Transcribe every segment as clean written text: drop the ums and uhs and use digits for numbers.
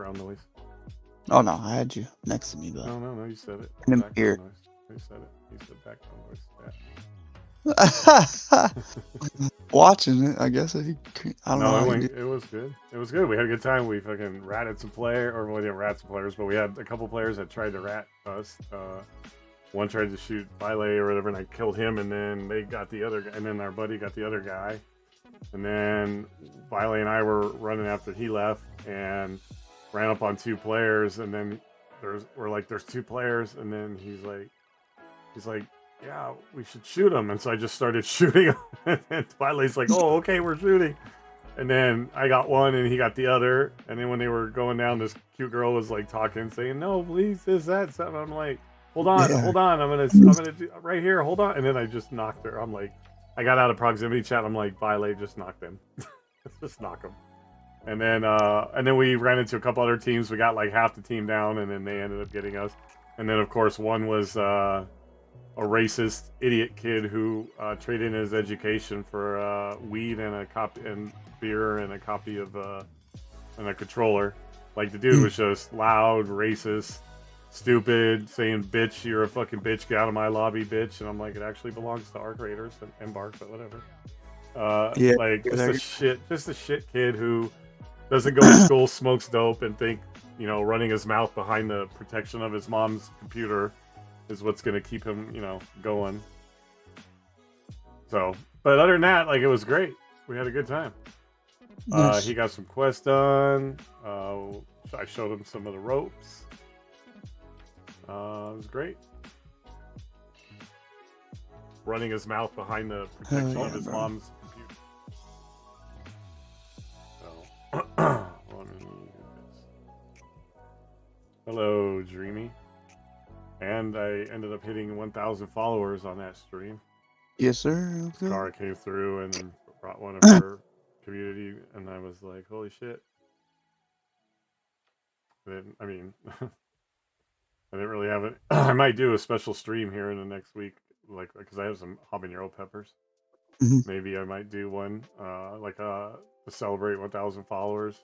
background noise. Oh no, I had you next to me, but No, you said it. I'm Background here. noise. You said it. You said background noise. Watching it, I guess. I don't know No, how you do. it was good. It was good. We had a good time. We fucking ratted some player, or we didn't rat some players, but we had a couple players that tried to rat us. One tried to shoot Biley or whatever, and I killed him, and then they got the other guy, and then our buddy got the other guy. And then Biley and I were running after he left and ran up on two players, and then there's two players, and then he's like, yeah, we should shoot him. And so I just started shooting him, and Biley's like, oh, okay, we're shooting. And then I got one and he got the other, and then when they were going down, this cute girl was like talking, saying, no, please, this, that, something. I'm like, hold on, I'm gonna do right here, hold on. And then I just knocked her. I'm like, I got out of proximity chat. I'm like, Biley, just knock them. Just knock them. And then we ran into a couple other teams. We got like half the team down, and then they ended up getting us. And then of course one was a racist idiot kid who traded in his education for weed and a copy and beer and a copy of and a controller. Like the dude was just loud, racist, stupid, saying, bitch, you're a fucking bitch, get out of my lobby, bitch. And I'm like, it actually belongs to Arc Raiders and Embark, but whatever. Like just a shit kid who doesn't go to school, smokes dope, and think, running his mouth behind the protection of his mom's computer is what's gonna keep him, going. So, but other than that, like, it was great. We had a good time. Nice. He got some quests done. I showed him some of the ropes. It was great. Running his mouth behind the protection of his mom's computer. So, let me do this. Hello, Dreamy. And I ended up hitting 1,000 followers on that stream. Yes, sir. Cara came through and brought one of her community, and I was like, holy shit. Then, I mean, I didn't really have it. I might do a special stream here in the next week, like, because I have some habanero peppers. Maybe I might do one, to celebrate 1,000 followers.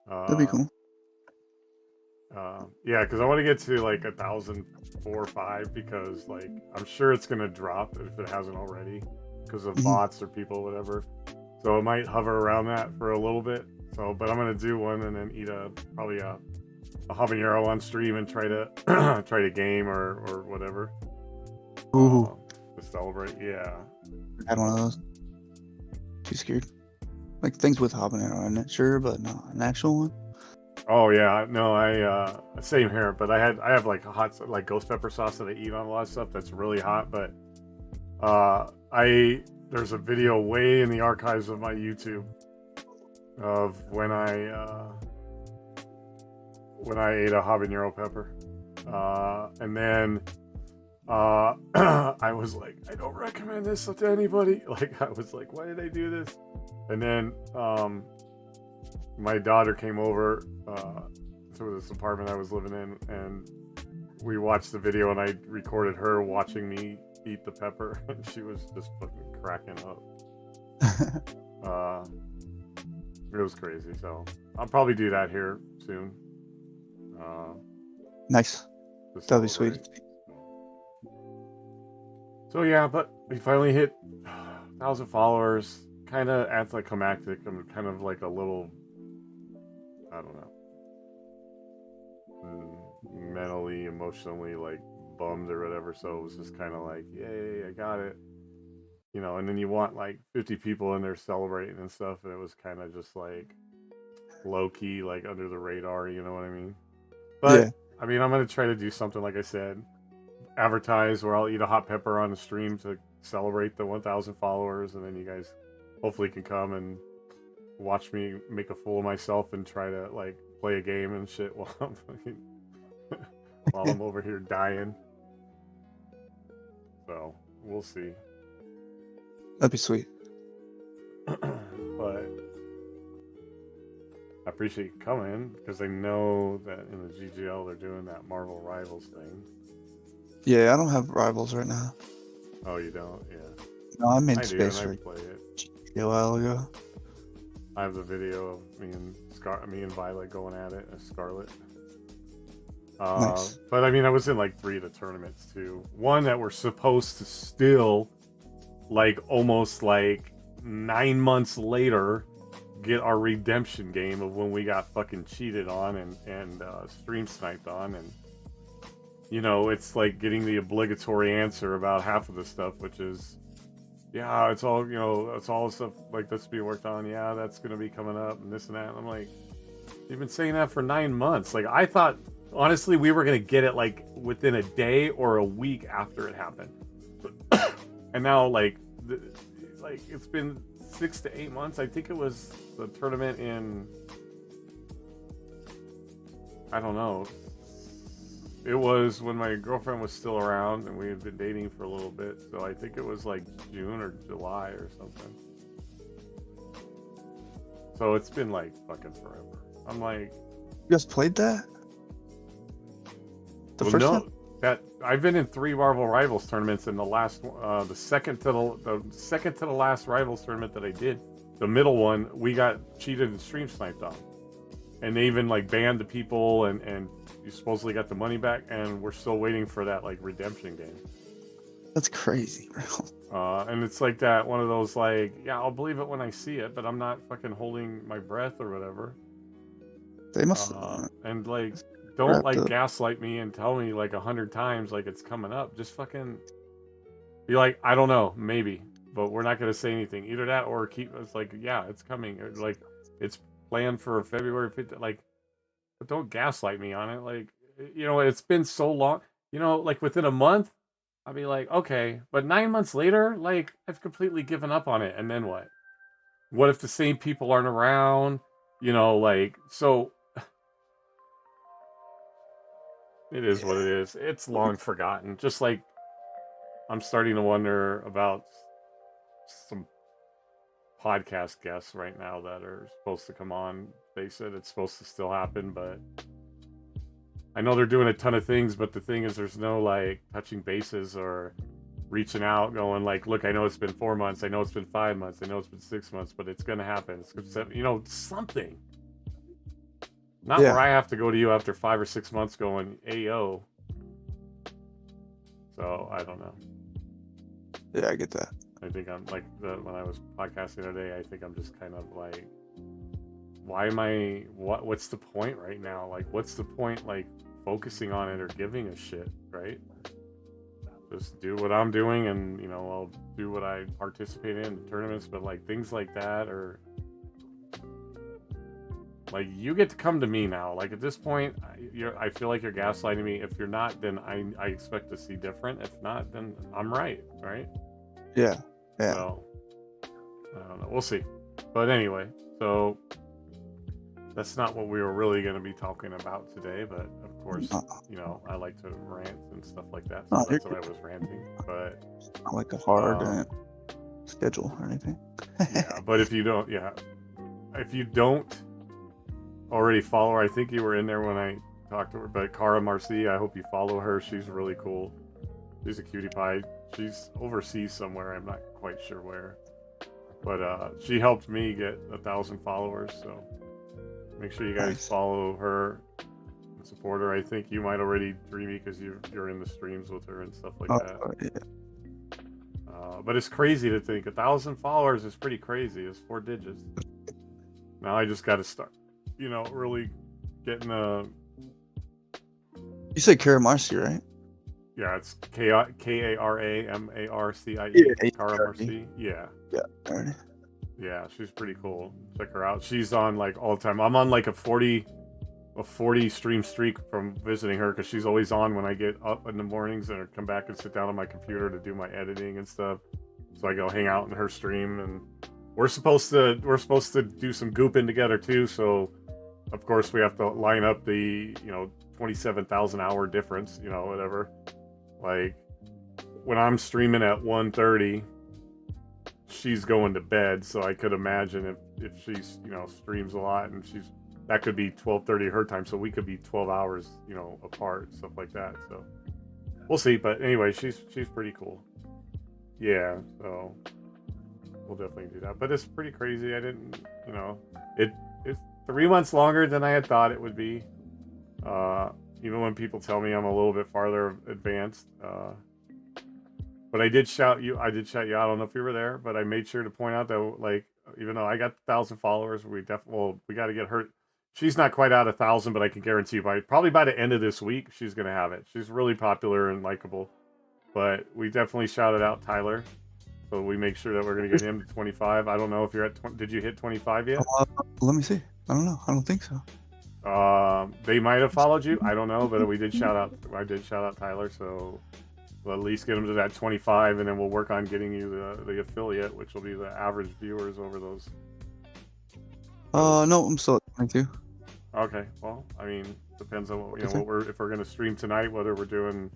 That'd be cool. Yeah, because I want to get to like 1,004 or 5, because like I'm sure it's gonna drop if it hasn't already, because of bots or people, whatever. So it might hover around that for a little bit. So, but I'm gonna do one and then eat probably a habanero on stream and try to game or whatever. Ooh. To celebrate, yeah. I had one of those. Too scared. Like things with habanero, I'm not sure, but no, an actual one. Oh yeah, no, I same here, but I have like hot, like ghost pepper sauce that I eat on a lot of stuff that's really hot, but there's a video way in the archives of my YouTube of when I ate a habanero pepper, and then I was like, I don't recommend this to anybody. Like, I was like, why did I do this? And then my daughter came over to this apartment I was living in, and we watched the video, and I recorded her watching me eat the pepper, and she was just fucking cracking up. It was crazy. So I'll probably do that here soon. Nice. That'll be sweet. So yeah, but we finally hit 1,000 followers. Kind of anticlimactic. I'm kind of like a little, I don't know, mentally, emotionally, like bummed or whatever. So it was just kind of like, yay, I got it. And then you want like 50 people in there celebrating and stuff, and it was kind of just like low key, like under the radar, you know what I mean? But yeah. I mean, I'm gonna try to do something, like I said, advertise where I'll eat a hot pepper on the stream to celebrate the 1,000 followers, and then you guys hopefully can come and watch me make a fool of myself and try to like play a game and shit while I'm over here dying. So we'll see. That'd be sweet. But I appreciate you coming, because I know that in the GGL they're doing that Marvel Rivals thing. Yeah, I don't have Rivals right now. Oh, you don't? Yeah. No, I'm in space for it a while ago. I have the video of me and me and Violet going at it as Scarlet. Nice. But I mean, I was in like 3 of the tournaments too. One that we're supposed to still, like almost like 9 months later, get our redemption game of when we got fucking cheated on and stream sniped on, and you know, it's like getting the obligatory answer about half of the stuff, which is, yeah, it's all, you know, it's all stuff like this to be worked on. Yeah, that's gonna be coming up and this and that. And I'm like, you've been saying that for 9 months. Like, I thought honestly we were gonna get it like within a day or a week after it happened, and now like it's been 6 to 8 months. I think it was the tournament in, I don't know. It was when my girlfriend was still around and we had been dating for a little bit. So I think it was like June or July or something. So it's been like fucking forever. I'm like, You guys played that? The first time? That I've been in 3 Marvel Rivals tournaments, and the last, the second to the last Rivals tournament that I did, the middle one, we got cheated and stream sniped on, and they even like banned the people, and you supposedly got the money back, and we're still waiting for that like redemption game. That's crazy, bro. And it's like that one of those like, yeah, I'll believe it when I see it, but I'm not fucking holding my breath or whatever. They must. And like, don't like gaslight me and tell me like 100 times like it's coming up. Just fucking be like, I don't know, maybe, but we're not gonna say anything. Either that or keep us like, yeah, it's coming. Or, like, it's planned for February 5th. Like, but don't gaslight me on it. Like, you know, it's been so long. You know, like within a month, I'll be like, okay, but 9 months later, like, I've completely given up on it. And then what? What if the same people aren't around? You know, like, so. It is what it is. It's long forgotten. Just like I'm starting to wonder about some podcast guests right now that are supposed to come on. They said it's supposed to still happen, but I know they're doing a ton of things, but the thing is there's no like touching bases or reaching out going like, look, I know it's been 4 months. I know it's been 5 months. I know it's been 6 months, but it's going to happen. It's, you know, something. Not where I have to go to you after 5 or 6 months going, Ayo. So, I don't know. Yeah, I get that. I think I'm like, when I was podcasting the other day, I think I'm just kind of like, why am I, what's the point right now? Like, what's the point, like, focusing on it or giving a shit, right? Just do what I'm doing, and, you know, I'll do what I participate in tournaments, but, like, things like that, or... Like, you get to come to me now. Like, at this point, I feel like you're gaslighting me. If you're not, then I expect to see different. If not, then I'm right? Yeah. So, I don't know. We'll see. But anyway, so that's not what we were really going to be talking about today. But, of course, you know, I like to rant and stuff like that. So that's what I was ranting. But not like a hard schedule or anything. Yeah, but if you don't, already follow her. I think you were in there when I talked to her, but Cara Marcy, I hope you follow her. She's really cool. She's a cutie pie. She's overseas somewhere. I'm not quite sure where, but she helped me get 1,000 followers. So make sure you guys follow her and support her. I think you might already dreamy because you're in the streams with her and stuff like that. Yeah. But it's crazy to think 1,000 followers is pretty crazy. It's 4 digits. Now I just got to start, you know, really getting a... You said Cara Marcy, right? Yeah, it's Karamarcie. Cara Marcy. Yeah. Yeah. Yeah, she's pretty cool. Check her out. She's on like all the time. I'm on like a 40 stream streak from visiting her because she's always on when I get up in the mornings and come back and sit down on my computer to do my editing and stuff. So I go hang out in her stream, and we're supposed to do some gooping together too. So of course we have to line up the 27,000 hour difference, whatever. Like when I'm streaming at 1:30, she's going to bed. So I could imagine if she's streams a lot and that could be 12:30 her time. So we could be 12 hours apart, stuff like that. So we'll see. But anyway, she's pretty cool. Yeah. So we'll definitely do that. But it's pretty crazy. I didn't, 3 months longer than I had thought it would be. Even when people tell me I'm a little bit farther advanced. But I did shout you. I don't know if you were there, but I made sure to point out that, like, even though I got 1,000 followers, we got to get her. She's not quite out 1,000, but I can guarantee you probably by the end of this week, she's gonna have it. She's really popular and likable. But we definitely shouted out Tyler, so we make sure that we're gonna get him to 25. I don't know if you're at. Did you hit 25 yet? Let me see. I don't know. I don't think so. They might have followed you. I don't know, but we did shout out. I did shout out Tyler, so we'll at least get him to that 25, and then we'll work on getting you the affiliate, which will be the average viewers over those. No, I'm still at 22. Okay, well, I mean, depends on what if we're gonna stream tonight, whether we're doing.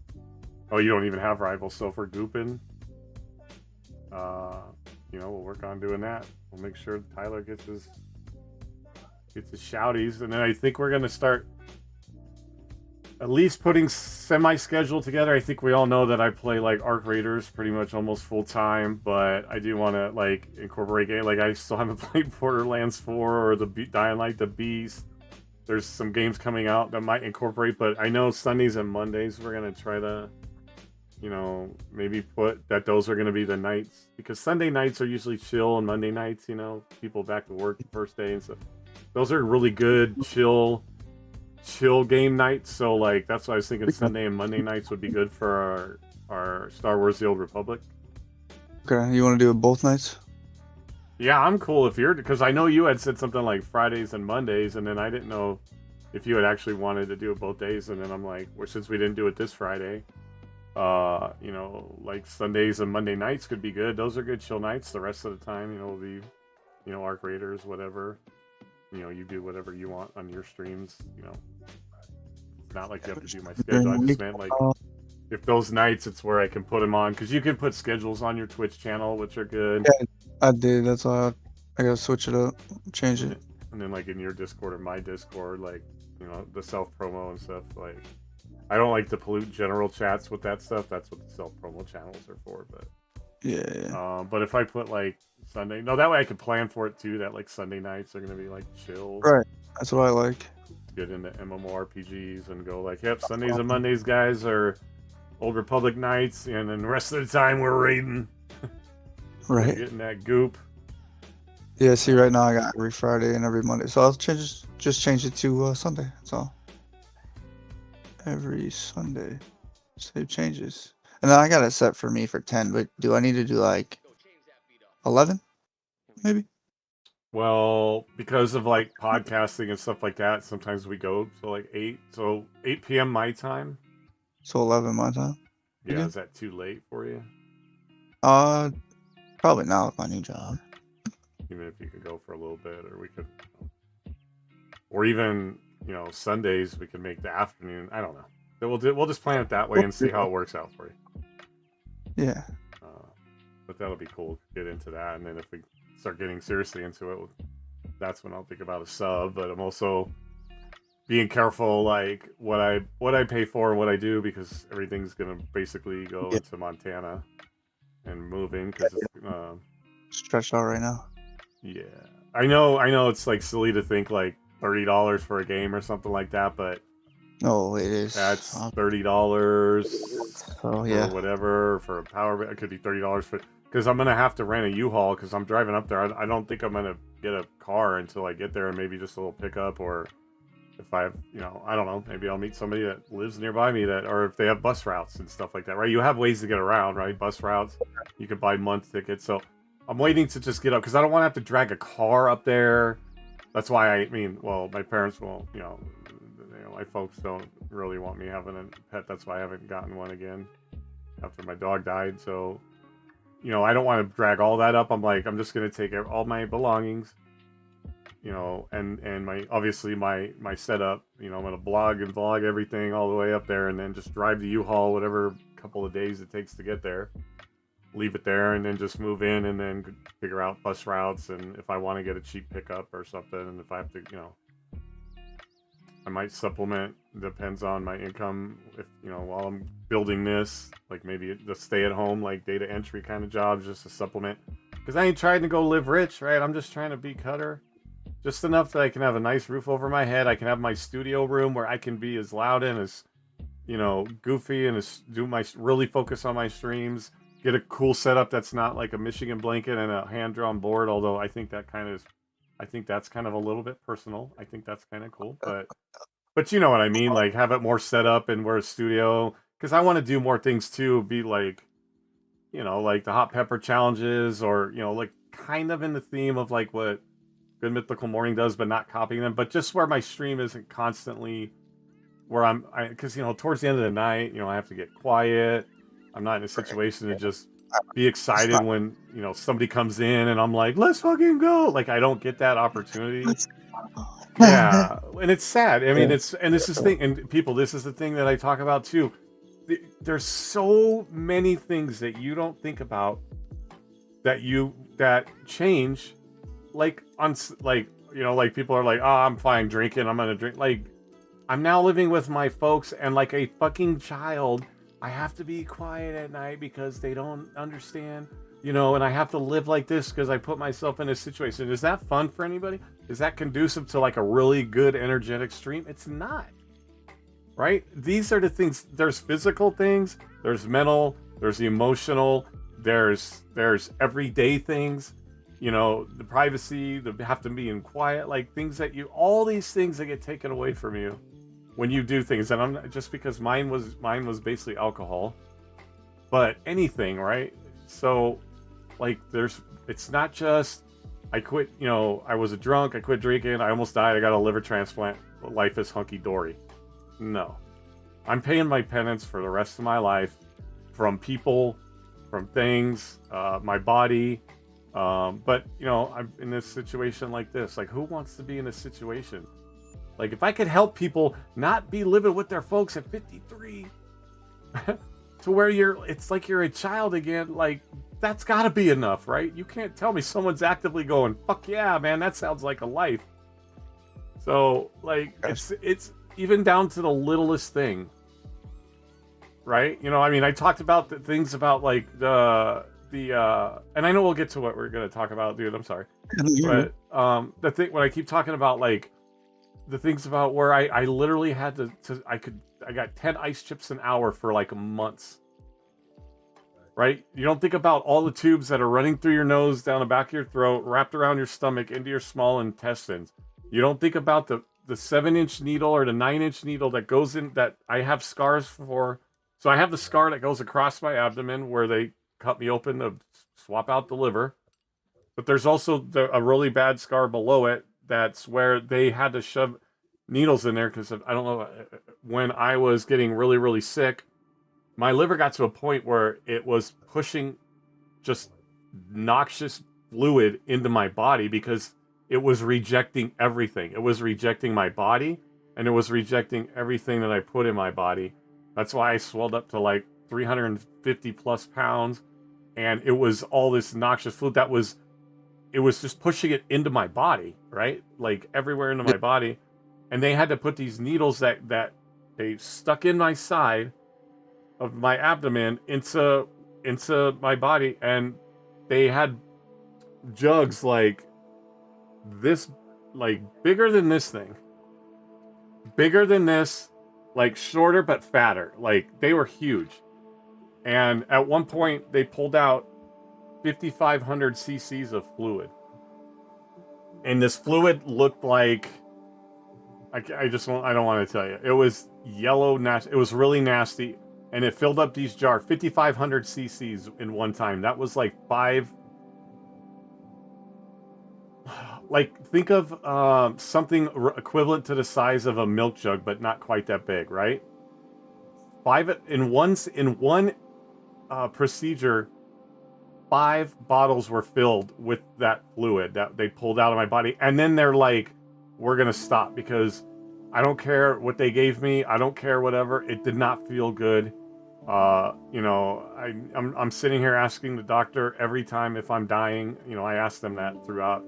Oh, you don't even have rivals, so if we're gooping, we'll work on doing that. We'll make sure Tyler gets his shouties, and then I think we're gonna start at least putting semi-schedule together. I think we all know that I play like Arc Raiders pretty much almost full time, but I do want to like incorporate game. Like I still haven't played Borderlands 4 or the Dying Light, the Beast. There's some games coming out that might incorporate, but I know Sundays and Mondays we're gonna try to, maybe put that those are gonna be the nights, because Sunday nights are usually chill, and Monday nights, people back to work the first day and stuff. Those are really good chill game nights. So like that's why I was thinking Sunday and Monday nights would be good for our Star Wars: The Old Republic. Okay, you want to do it both nights? Yeah, I'm cool if you're, because I know you had said something like Fridays and Mondays, and then I didn't know if you had actually wanted to do it both days, and then I'm like, well, since we didn't do it this Friday, like Sundays and Monday nights could be good. Those are good chill nights. The rest of the time, will be, Arc Raiders, whatever. You do whatever you want on your streams. It's not like you have to do my schedule. I just meant like if those nights, it's where I can put them on, because you can put schedules on your Twitch channel, which are good. Yeah, I did. That's why I gotta switch it up, change it. And then like in your Discord or my Discord, like the self promo and stuff. Like I don't like to pollute general chats with that stuff. That's what the self promo channels are for. But yeah. But if I put like Sunday, no, that way I can plan for it too. That like Sunday nights are gonna be like chill. Right. That's what I like. Get into MMORPGs and go like, yep, Sundays and Mondays, guys, are Old Republic nights, and then the rest of the time we're raiding. Right. Getting that goop. Yeah. See, right now I got every Friday and every Monday, so I'll just change it to Sunday. That's all. Every Sunday, save changes, and then I got it set for me for 10. But do I need to do like 11? Maybe. Well, because of like podcasting and stuff like that, sometimes we go to like 8. So 8 p.m. my time. So 11 my time. Yeah, is that too late for you? Probably not with my new job. Even if you could go for a little bit, or we could, or even Sundays we could make the afternoon. I don't know. We'll just plan it that way and see how it works out for you. Yeah. But that'll be cool to get into that, and then if we start getting seriously into it, that's when I'll think about a sub. But I'm also being careful, like what I pay for and what I do, because everything's gonna basically go into Montana and moving, because it's stretched out right now. Yeah, I know it's like silly to think like $30 for a game or something like that, but no, it is. That's $30. Oh yeah, or whatever for a power bank. It could be $30 for, because I'm gonna have to rent a U-Haul, because I'm driving up there. I don't think I'm gonna get a car until I get there, and maybe just a little pickup, or if I don't know, maybe I'll meet somebody that lives nearby me, or if they have bus routes and stuff like that, right? You have ways to get around, right? Bus routes, you can buy month tickets. So I'm waiting to just get up, because I don't want to have to drag a car up there. That's why my parents won't, my folks don't really want me having a pet. That's why I haven't gotten one again after my dog died. So, I don't want to drag all that up. I'm just going to take all my belongings, and my setup, I'm going to blog and vlog everything all the way up there, and then just drive the U-Haul, whatever couple of days it takes to get there, leave it there, and then just move in, and then figure out bus routes, and if I want to get a cheap pickup or something, and if I have to, I might supplement, depends on my income, if while I'm building this, like maybe the stay at home, like data entry kind of jobs, just to supplement, because I ain't trying to go live rich, right? I'm just trying to be Cutter, just enough that I can have a nice roof over my head. I can have my studio room where I can be as loud and as, goofy and do my really focus on my streams. Get a cool setup that's not like a Michigan blanket and a hand drawn board. Although I think that's kind of a little bit personal. I think that's kind of cool, but you know what I mean. Like have it more set up and we're a studio because I want to do more things too. Be like, like the hot pepper challenges or like kind of in the theme of like what Good Mythical Morning does, but not copying them. But just where my stream isn't constantly where because towards the end of the night, I have to get quiet. I'm not in a situation to just be excited when somebody comes in and I'm like, let's fucking go. Like I don't get that opportunity. Yeah, and it's sad. I mean, this is the thing, and people, this is the thing that I talk about too. There's so many things that you don't think about that change, like like people are like, oh, I'm fine drinking, I'm gonna drink. Like, I'm now living with my folks, and like a fucking child, I have to be quiet at night because they don't understand, and I have to live like this because I put myself in a situation. Is that fun for anybody? Is that conducive to like a really good energetic stream? It's not. Right? These are the things. There's physical things, there's mental, there's the emotional, there's everyday things, the privacy, the have to be in quiet, like things that all these things that get taken away from you when you do things. And I'm not, just because mine was basically alcohol, but anything, right? So like it's not just I quit, I was a drunk, I quit drinking, I almost died, I got a liver transplant, life is hunky-dory. No. I'm paying my penance for the rest of my life from people, from things, my body. But, I'm in this situation like this. Like, who wants to be in this situation? Like, if I could help people not be living with their folks at 53 to where it's like you're a child again, like, that's got to be enough, right? You can't tell me someone's actively going, fuck yeah, man, that sounds like a life. So, like, it's even down to the littlest thing, right? I mean, I talked about the things about like the and I know we'll get to what we're gonna talk about, dude. I'm sorry, but the thing when I keep talking about like the things about where I literally had I got 10 ice chips an hour for like months, right? You don't think about all the tubes that are running through your nose, down the back of your throat, wrapped around your stomach, into your small intestines. You don't think about the 7-inch needle or the 9-inch needle that goes in, that I have scars for. So I have the scar that goes across my abdomen where they cut me open to swap out the liver. But there's also a really bad scar below it. That's where they had to shove needles in there because I don't know, when I was getting really, really sick, my liver got to a point where it was pushing just noxious fluid into my body because it was rejecting everything. It was rejecting my body, and it was rejecting everything that I put in my body. That's why I swelled up to like 350 plus pounds, and it was all this noxious fluid it was just pushing it into my body, right? Like everywhere into my body. And they had to put these needles that they stuck in my side of my abdomen into my body, and they had jugs like this, like bigger than this thing, bigger than this, like shorter but fatter. Like they were huge. And at one point they pulled out 5,500 cc's of fluid, and this fluid looked like I don't want to tell you. It was yellow, nasty. It was really nasty, and it filled up these jars, 5,500 cc's in one time. That was like like think of something equivalent to the size of a milk jug, but not quite that big, right? In one procedure, 5 bottles were filled with that fluid that they pulled out of my body, and then they're like, "We're gonna stop because I don't care what they gave me. I don't care whatever. It did not feel good." I'm sitting here asking the doctor every time if I'm dying. I ask them that throughout.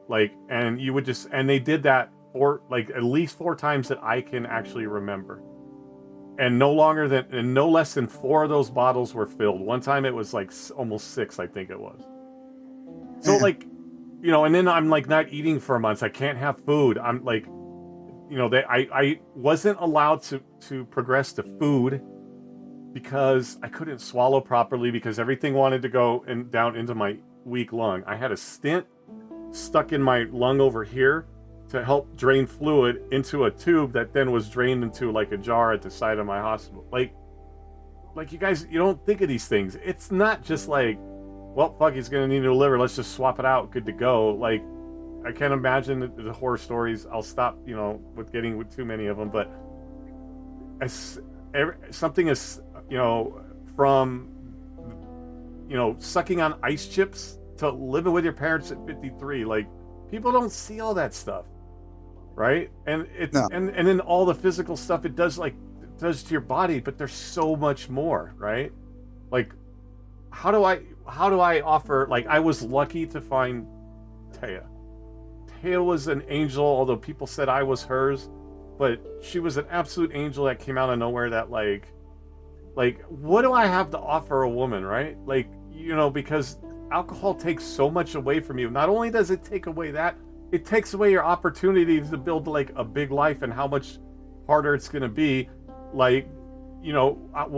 Like, and they did that at least 4 times that I can actually remember. And no less than 4 of those bottles were filled. One time it was like almost 6, I think it was. So like, you know, and then I'm like not eating for months. I can't have food. I'm like, you know, I wasn't allowed to progress to food because I couldn't swallow properly because everything wanted to go down into my weak lung. I had a stent stuck in my lung over here to help drain fluid into a tube that then was drained into like a jar at the side of my hospital. Like you guys, you don't think of these things. It's not just like, well, fuck, he's gonna need a new liver. Let's just swap it out. Good to go. Like, I can't imagine the horror stories. I'll stop, you know, with getting with too many of them. But something is, you know, from, you know, sucking on ice chips to living with your parents at 53. Like, people don't see all that stuff, right? And it's No. and then all the physical stuff it does to your body, but there's so much more, right? Like, how do I offer, like, I was lucky to find Taya. Taya was an angel, although people said I was hers, but she was an absolute angel that came out of nowhere that like what do I have to offer a woman, right? Like, you know, because alcohol takes so much away from you. Not only does it take away that, it takes away your opportunities to build like a big life and how much harder it's going to be. Like, you know, I'm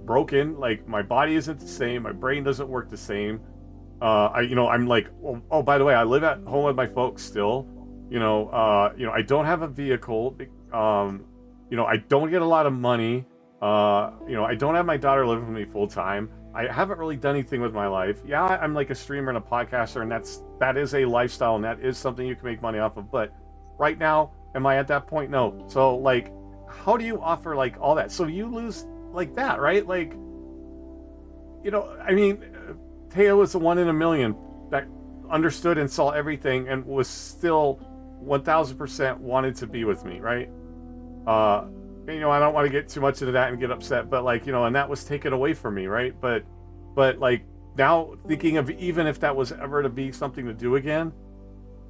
broken. Like, my body isn't the same. My brain doesn't work the same. I'm like, oh, by the way, I live at home with my folks still. You know, I don't have a vehicle. I don't get a lot of money. I don't have my daughter living with me full time. I haven't really done anything with my life. Yeah, I'm like a streamer and a podcaster, and that is a lifestyle, and that is something you can make money off of. But right now, am I at that point? No. So, like, how do you offer like all that? So you lose like that, right? Like, you know, I mean, Taya was the one in a million that understood and saw everything and was still 1000% wanted to be with me, right? You know, I don't want to get too much into that and get upset, but like, you know, and that was taken away from me, right? But like, now thinking of even if that was ever to be something to do again,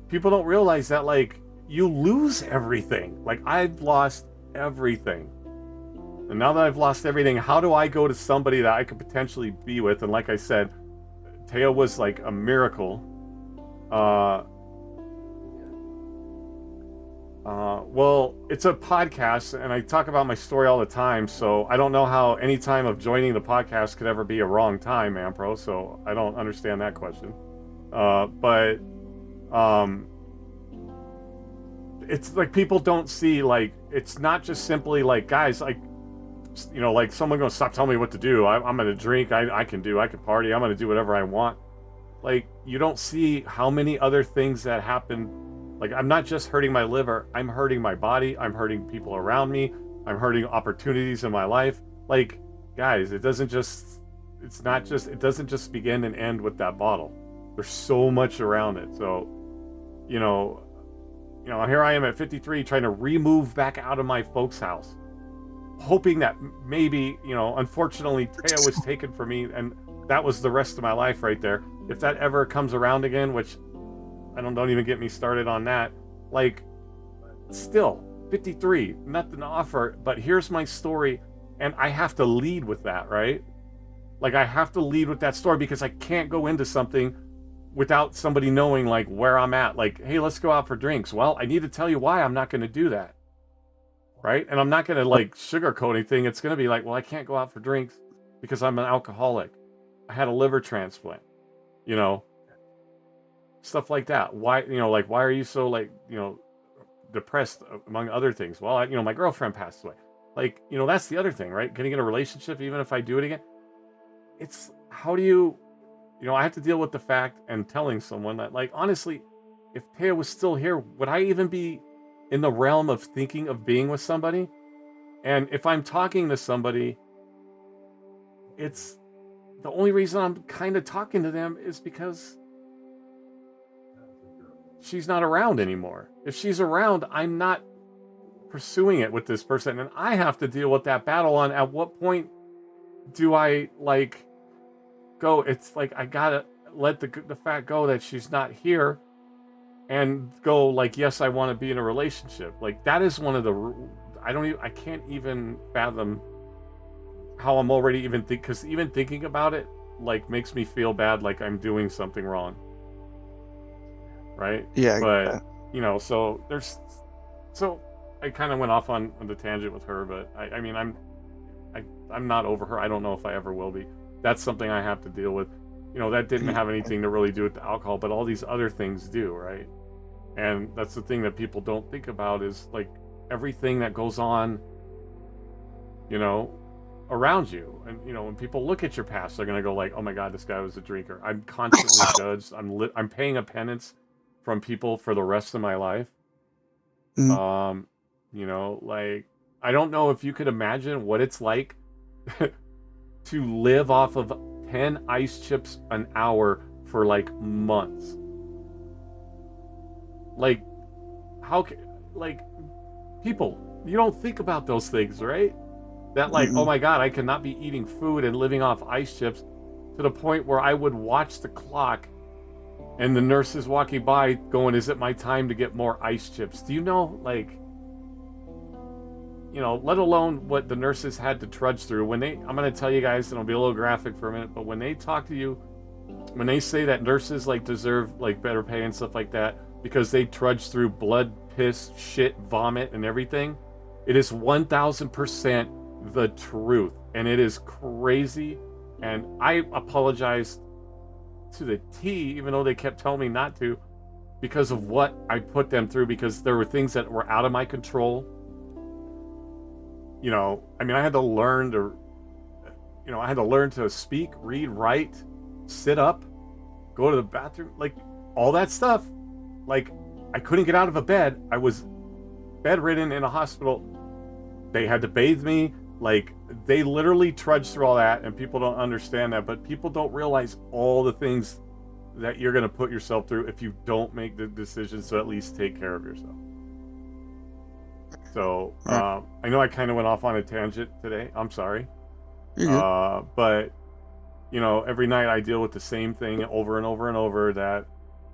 people don't realize that like you lose everything. Like, I've lost everything. And now that I've lost everything, how do I go to somebody that I could potentially be with? And like I said, Taya was like a miracle. Well, it's a podcast, and I talk about my story all the time, so I don't know how any time of joining the podcast could ever be a wrong time, Ampro, so I don't understand that question. But it's like people don't see, like, it's not just simply like, guys, like, you know, like someone gonna stop telling me what to do. I'm gonna drink, I can party, I'm gonna do whatever I want. Like, you don't see how many other things that happen. Like, I'm not just hurting my liver, I'm hurting my body, I'm hurting people around me, I'm hurting opportunities in my life. Like, guys, it doesn't just begin and end with that bottle. There's so much around it. So, you know, here I am at 53 trying to remove back out of my folks' house, hoping that maybe, you know, unfortunately Taya was taken from me, and that was the rest of my life right there. If that ever comes around again, which don't even get me started on that. Like, still 53, nothing to offer, but here's my story, and I have to lead with that, right? Like, I have to lead with that story because I can't go into something without somebody knowing like where I'm at. Like, hey, let's go out for drinks. Well, I need to tell you why I'm not going to do that, right? And I'm not going to like sugarcoat anything. It's going to be like, well, I can't go out for drinks because I'm an alcoholic. I had a liver transplant, you know, stuff like that. Why, you know, like, why are you so, like, you know, depressed, among other things? Well, you know, my girlfriend passed away. Like, you know, that's the other thing, right? Getting in a relationship, even if I do it again, it's, how do you know, I have to deal with the fact and telling someone that, like, honestly, if Taya was still here, would I even be in the realm of thinking of being with somebody? And if I'm talking to somebody, it's the only reason I'm kind of talking to them is because she's not around anymore. If she's around, I'm not pursuing it with this person, and I have to deal with that battle on at what point do I, like, go. It's like I gotta let the fact go that she's not here and go, like, yes, I want to be in a relationship. Like, that is one of the, I can't even fathom how I'm already even because even thinking about it, like makes me feel bad, like I'm doing something wrong, right? Yeah. But you know, so I kind of went off on the tangent with her, but I mean, I'm not over her. I don't know if I ever will be. That's something I have to deal with. You know, that didn't have anything to really do with the alcohol, but all these other things do, right? And that's the thing that people don't think about is like everything that goes on, you know, around you. And you know, when people look at your past, they're gonna go like, "Oh my God, this guy was a drinker." I'm constantly judged. I'm paying a penance from people for the rest of my life. Mm. You know, like I don't know if you could imagine what it's like to live off of 10 ice chips an hour for like months. Like how can like people, you don't think about those things, right? That like, oh Mm-mm. my God, I cannot be eating food and living off ice chips to the point where I would watch the clock and the nurses walking by going, is it my time to get more ice chips? Do you know, like, you know, let alone what the nurses had to trudge through when I'm going to tell you guys, and it'll be a little graphic for a minute, but when they talk to you, when they say that nurses like deserve like better pay and stuff like that because they trudge through blood, piss, shit, vomit, and everything, it is 1000% the truth, and it is crazy. And I apologize to the T, even though they kept telling me not to, because of what I put them through, because there were things that were out of my control. You know, I mean, I had to learn to speak, read, write, sit up, go to the bathroom, like all that stuff. Like I couldn't get out of a bed. I was bedridden in a hospital. They had to bathe me. Like they literally trudged through all that, and people don't understand that. But people don't realize all the things that you're going to put yourself through if you don't make the decisions to at least take care of yourself. So I know I kind of went off on a tangent today. I'm sorry. But you know, every night I deal with the same thing over and over and over. That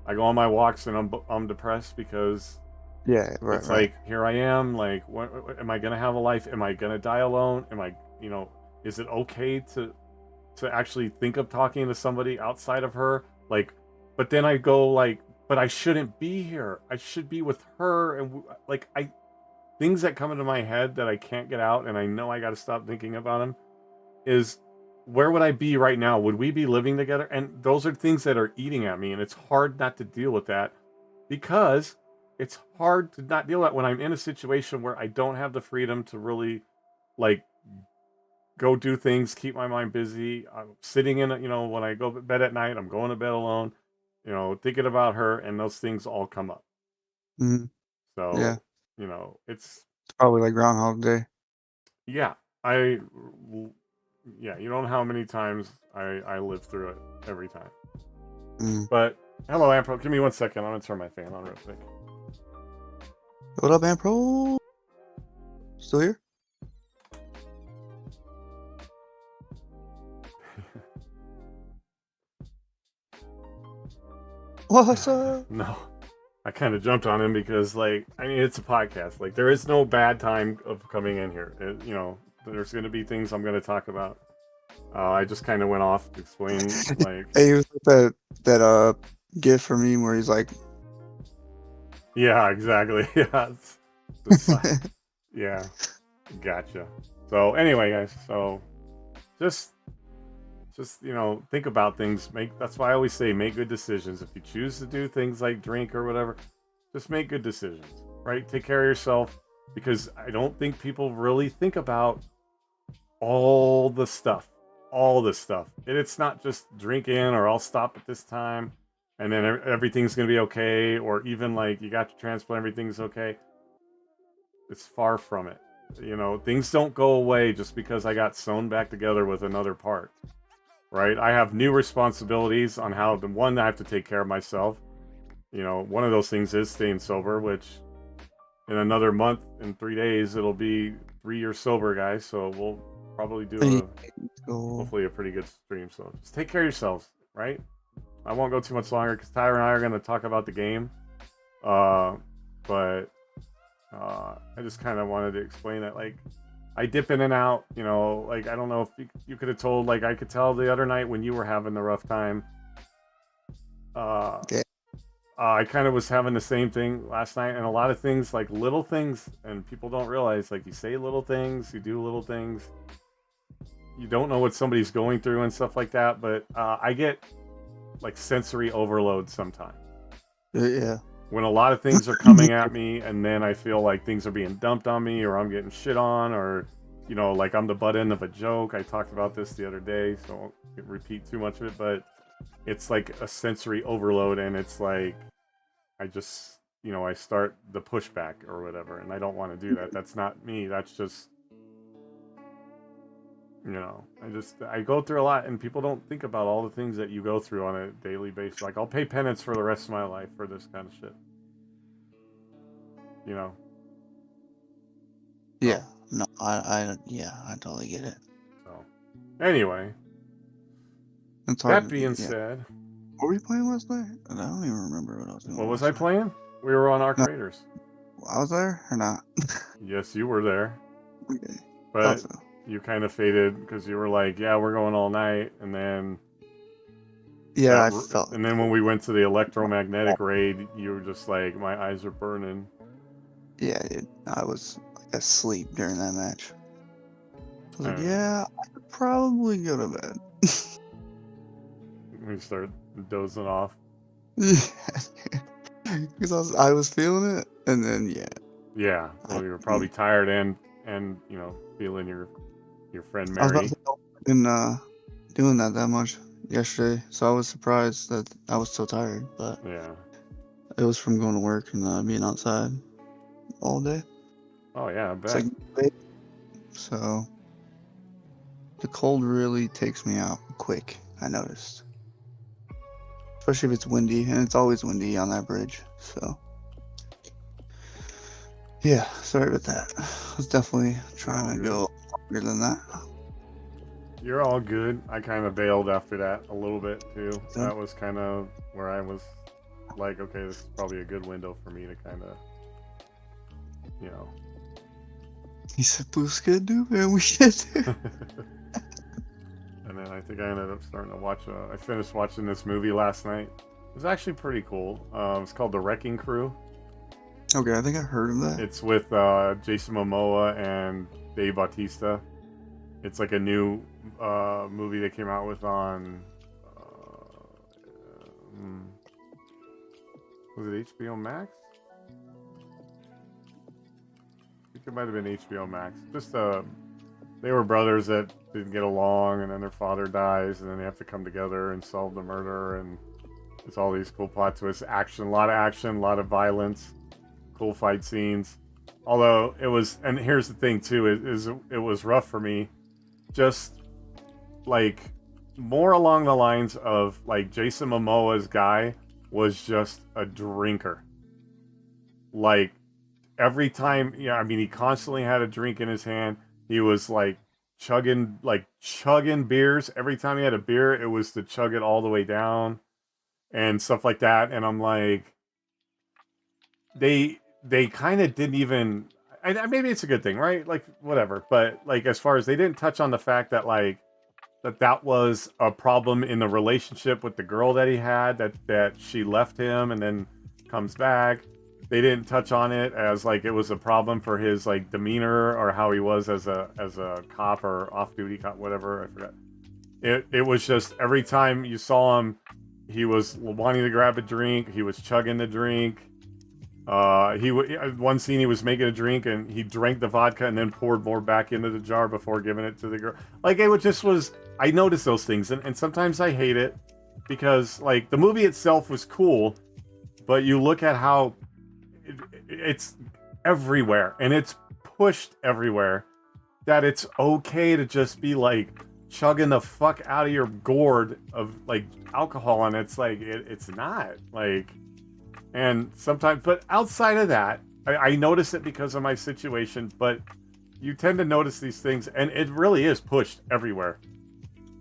I go on my walks and I'm depressed because it's like here I am. Like, what am I gonna have a life? Am I gonna die alone? Am I, you know, is it okay to actually think of talking to somebody outside of her? Like, but then I go like, but I shouldn't be here. I should be with her. And like things that come into my head that I can't get out, and I know I got to stop thinking about them. Is where would I be right now? Would we be living together? And those are things that are eating at me, and it's hard not to deal with that because it's hard to not deal with that when I'm in a situation where I don't have the freedom to really like go do things, keep my mind busy. I'm sitting in, you know, when I go to bed at night, I'm going to bed alone, you know, thinking about her, and those things all come up. Mm-hmm. Yeah. So, you know, it's Probably like Groundhog Day. yeah, yeah, you don't know how many times I live through it every time. But hello, Ampro. Give me 1 second. I'm gonna turn my fan on real quick. What up, Ampro? Still here? What's up? No, I kind of jumped on him because, like, I mean, it's a podcast. Like, there is no bad time of coming in here. You know, there's going to be things I'm going to talk about. I just kind of went off to explain, like, Hey, it was like that gift for me where he's like, yeah, exactly, yeah, yeah, gotcha. So anyway, guys, so just you know, think about things. That's why I always say make good decisions. If you choose to do things like drink or whatever, just make good decisions, right? Take care of yourself, because I don't think people really think about all the stuff. And it's not just drinking or I'll stop at this time and then everything's going to be okay, or even like you got your transplant, everything's okay. It's far from it. You know, things don't go away just because I got sewn back together with another part. Right? I have new responsibilities on how I have to take care of myself. You know, one of those things is staying sober, which in another month and 3 days, it'll be 3 years sober, guys. So we'll probably do hopefully a pretty good stream. So just take care of yourselves, right? I won't go too much longer because Tyler and I are going to talk about the game. But I just kind of wanted to explain that, like, I dip in and out, you know, like I don't know if you could have told, like I could tell the other night when you were having the rough time. Uh, Yeah. I kind of was having the same thing last night, and a lot of things, like little things, and people don't realize, like you say little things, you do little things, you don't know what somebody's going through and stuff like that. But I get like sensory overload sometimes Yeah. when a lot of things are coming at me, and then I feel like things are being dumped on me, or I'm getting shit on, or you know, like I'm the butt end of a joke. I talked about this the other day, so I won't repeat too much of it, but it's like a sensory overload, and it's like I just, you know, I start the pushback or whatever, and I don't want to do that. That's not me. That's just, you know, I go through a lot, and people don't think about all the things that you go through on a daily basis. Like I'll pay penance for the rest of my life for this kind of shit. You know. Yeah. No, I totally get it. So, anyway, It's hard. that being said, what were you playing last night? I don't even remember what I was doing. what was I playing? We were on Arc Raiders. I was there or not? Yes, you were there. Okay. But you kind of faded because you were like, "Yeah, we're going all night," and then I felt. And then when we went to the electromagnetic raid, you were just like, "My eyes are burning." Yeah, I was asleep during that match. I was like, yeah, I could probably go to bed. We started dozing off. Because I was feeling it, and then yeah, well, you were probably tired and you know, feeling your friend Mary. I was been doing that much yesterday, so I was surprised that I was so tired. But yeah, it was from going to work and being outside all day. Oh yeah, I bet. It's like, so the cold really takes me out quick. I noticed. Especially if it's windy, and it's always windy on that bridge, so. Yeah, sorry about that. I was definitely trying to go longer than that. You're all good. I kind of bailed after that a little bit, too. So that was kind of where I was like, okay, this is probably a good window for me to kind of, you know. He said, "Who's good, dude? Man, we should do." And then I think I ended up starting to watch. I finished watching this movie last night. It was actually pretty cool. It's called The Wrecking Crew. Okay, I think I heard of that. It's with Jason Momoa and Dave Bautista. It's like a new movie they came out with on. Was it HBO Max? I think it might have been HBO Max. Just they were brothers that didn't get along, and then their father dies, and then they have to come together and solve the murder, and it's all these cool plot twists, action, a lot of violence, cool fight scenes. Although it was, and here's the thing too, it was rough for me, just like more along the lines of like Jason Momoa's guy was just a drinker. Like every time, I mean, he constantly had a drink in his hand. He was like chugging beers. Every time he had a beer, it was to chug it all the way down and stuff like that. And I'm like, they kind of didn't even, maybe it's a good thing, right? Like whatever. But like, as far as they didn't touch on the fact that like, that was a problem in the relationship with the girl that he had, that she left him and then comes back. They didn't touch on it as like it was a problem for his like demeanor or how he was as a cop or off-duty cop, whatever. I forgot. It was just every time you saw him, he was wanting to grab a drink. He was chugging the drink. One scene he was making a drink and he drank the vodka and then poured more back into the jar before giving it to the girl. Like I noticed those things, and sometimes I hate it because like the movie itself was cool, but you look at how it's everywhere and it's pushed everywhere that it's okay to just be like chugging the fuck out of your gourd of like alcohol, and it's like it's not like. And sometimes, but outside of that, I notice it because of my situation, but you tend to notice these things, and it really is pushed everywhere.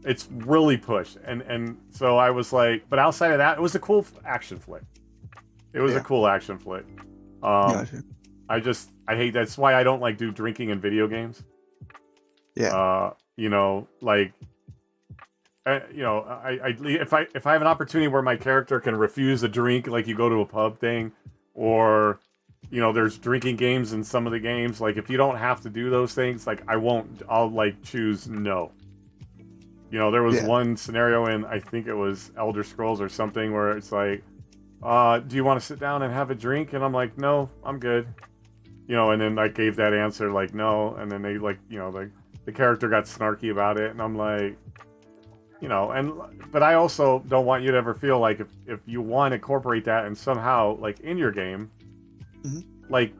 It's really pushed. And so I was like, but outside of that, it was a cool action flick. It was a cool action flick. I hate, that's why I don't like do drinking in video games. Yeah. You know, like, you know, if I have an opportunity where my character can refuse a drink, like you go to a pub thing, or you know, there's drinking games in some of the games. Like, if you don't have to do those things, like I'll like choose no. You know, there was Yeah. one scenario in, I think it was Elder Scrolls or something, where it's like, do you want to sit down and have a drink? And I'm like, no, I'm good. You know, and then I gave that answer like no, and then they like, you know, like the character got snarky about it, and I'm like, you know, but I also don't want you to ever feel like if you want to incorporate that and somehow like in your game, like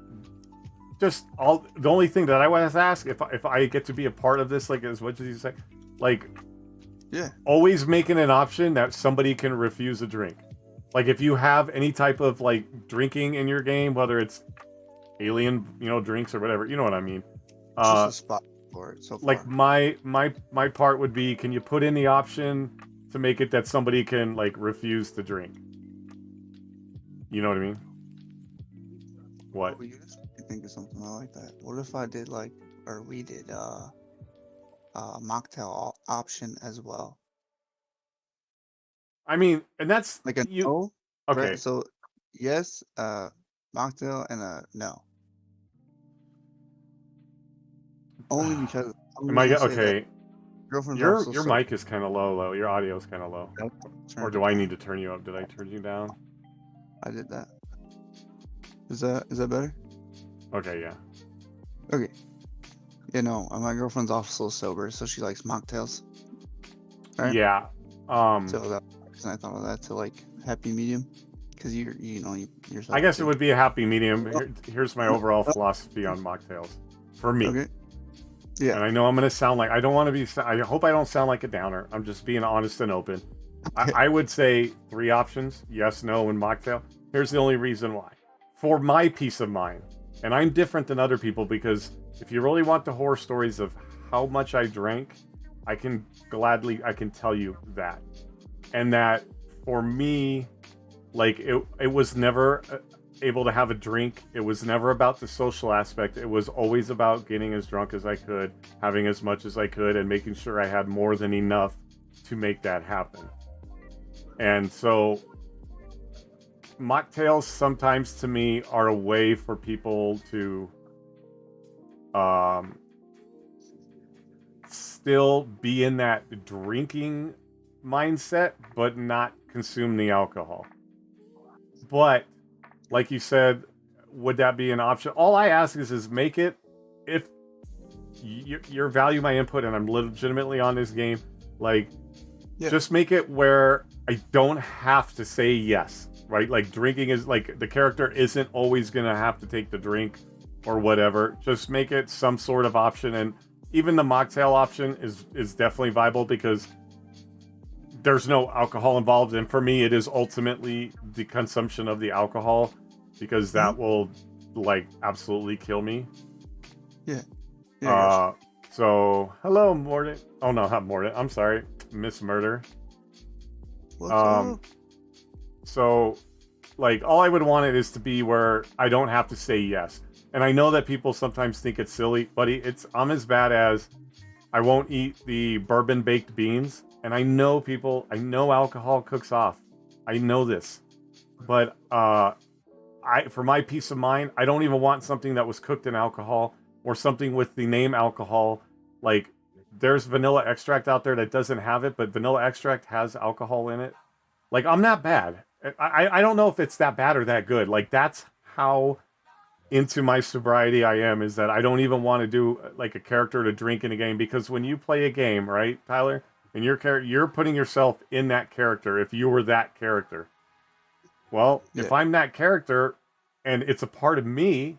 just all the only thing that I want to ask if I get to be a part of this, like as much as you say, like always making an option that somebody can refuse a drink. Like if you have any type of like drinking in your game, whether it's alien, you know, drinks or whatever, you know what I mean. Just a spot for it so far. Like my part would be, can you put in the option to make it that somebody can like refuse to drink? You know what I mean? What? Well, you just made me think of something like that. What if I did like, or we did mocktail option as well? I mean, and that's Like a you. no, Okay. right? So yes, mocktail and a no. Only because I'm Am I gonna say that okay? girlfriend's Your also so. mic is kind of low. Your audio is kind of low. Or do I need to turn you up? Did I turn you down? I did that. Is that better? Okay, yeah. Okay. Yeah, no, my girlfriend's also sober, so she likes mocktails. Right? Yeah. So that and I thought of that to like happy medium, because you're I guess it would be a happy medium. Here's my overall philosophy on mocktails. For me. Okay. Yeah. And I know I'm going to sound like, I don't want to be, I hope I don't sound like a downer. I'm just being honest and open. I would say 3 options, yes, no, and mocktail. Here's the only reason why. For my peace of mind, and I'm different than other people, because if you really want the horror stories of how much I drank, I can tell you that. And that for me, like it was never able to have a drink. It was never about the social aspect. It was always about getting as drunk as I could, having as much as I could, and making sure I had more than enough to make that happen. And so mocktails sometimes to me are a way for people to still be in that drinking mindset but not consume the alcohol. But like you said, would that be an option? All I ask is make it, if you value my input and I'm legitimately on this game, like just make it where I don't have to say yes, right? Like drinking is like, the character isn't always gonna have to take the drink or whatever. Just make it some sort of option. And even the mocktail option is definitely viable because there's no alcohol involved, and for me it is ultimately the consumption of the alcohol, because that will like absolutely kill me. So hello Morden. Oh no, not Morden, I'm sorry, Miss Murder. What's up? So like all I would want it is to be where I don't have to say yes. And I know that people sometimes think it's silly, buddy. I'm as bad as I won't eat the bourbon baked beans. And I know alcohol cooks off. I know this. But for my peace of mind, I don't even want something that was cooked in alcohol or something with the name alcohol. Like, there's vanilla extract out there that doesn't have it, but vanilla extract has alcohol in it. Like, I'm not bad. I don't know if it's that bad or that good. Like, that's how into my sobriety I am, is that I don't even want to do like a character to drink in a game, because when you play a game, right, Tyler? And you're putting yourself in that character. If you were that character, well, if I'm that character, and it's a part of me,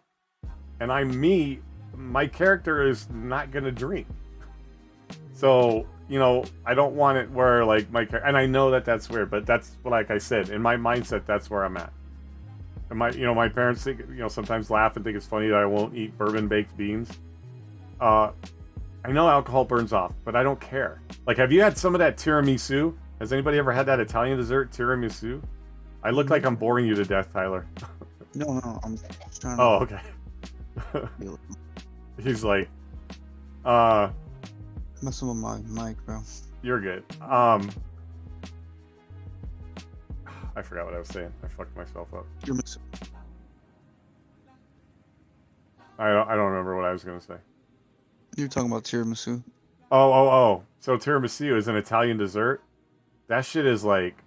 and I'm me, my character is not gonna drink. So I don't want it where like and I know that that's weird, but that's like I said, in my mindset, that's where I'm at. And my parents think, sometimes laugh and think it's funny that I won't eat bourbon baked beans. I know alcohol burns off, but I don't care. Like, have you had some of that tiramisu? Has anybody ever had that Italian dessert, tiramisu? I look like I'm boring you to death, Tyler. No, I'm trying to... Oh, okay. He's like, Messing with my mic, bro. You're good. I forgot what I was saying. I fucked myself up. I don't remember what I was gonna say. You're talking about tiramisu. Oh. So tiramisu is an Italian dessert. That shit is like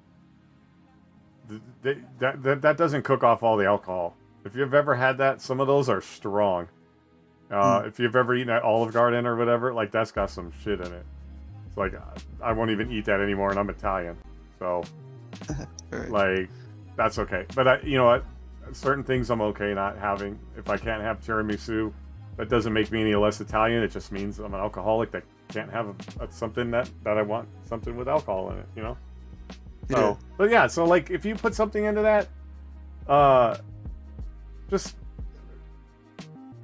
that doesn't cook off all the alcohol. If you've ever had that, some of those are strong. If you've ever eaten at Olive Garden or whatever, like that's got some shit in it. It's like I won't even eat that anymore, and I'm Italian, so Right. like that's okay. But you know what? Certain things I'm okay not having. If I can't have tiramisu, that doesn't make me any less Italian. It just means I'm an alcoholic that can't have something that I want, something with alcohol in it, you know? Yeah. So, but yeah, so like if you put something into that, just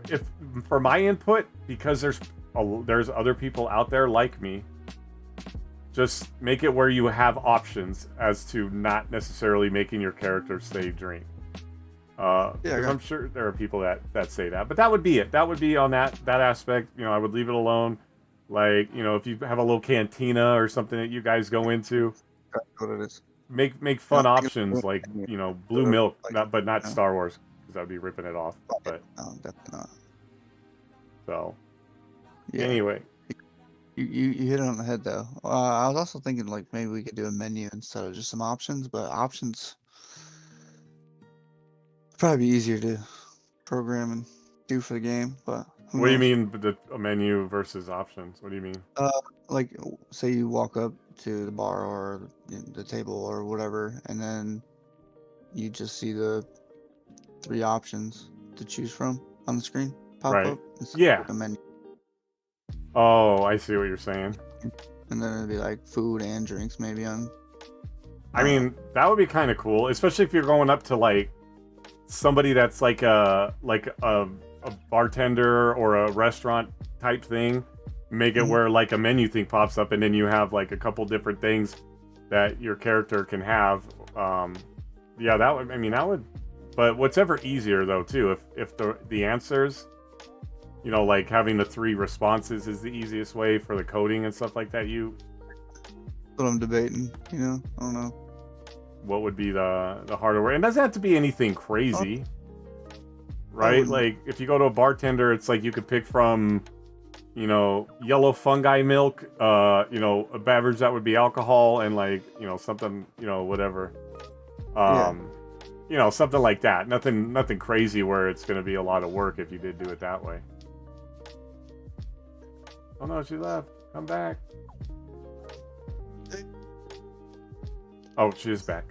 if for my input, because there's other people out there like me, just make it where you have options as to not necessarily making your character say drink. Because I'm sure there are people that say that, but that would be it. That would be on that aspect. You know, I would leave it alone. Like, you know, if you have a little cantina or something that you guys go into, That's what it is. make fun options like, you know, blue milk, but not Star Wars, because I'd be ripping it off. But no, definitely not. So, yeah. Anyway, you hit it on the head though. I was also thinking like maybe we could do a menu instead of just some options, but options probably be easier to program and do for the game. But what do you mean a menu versus options? What do you mean? Like say you walk up to the bar or the table or whatever, and then you just see the 3 options to choose from on the screen pop up. Yeah. A menu. Oh, I see what you're saying. And then it'd be like food and drinks maybe on. I mean, that would be kind of cool, especially if you're going up to like somebody that's like a bartender or a restaurant type thing. Make it where like a menu thing pops up, and then you have like a couple different things that your character can have. Yeah, that would. I mean, that would. But what's ever easier though too, if the answers, you know, like having the 3 responses is the easiest way for the coding and stuff like that. That's what I'm debating. You know, I don't know. What would be the harder way? And it doesn't have to be anything crazy, right? Like if you go to a bartender, it's like you could pick from, you know, yellow fungi milk, you know, a beverage that would be alcohol, and like, you know, something, you know, whatever. You know, something like that. Nothing crazy where it's going to be a lot of work if you did do it that way. Oh no, she left. Come back. Oh, she is back.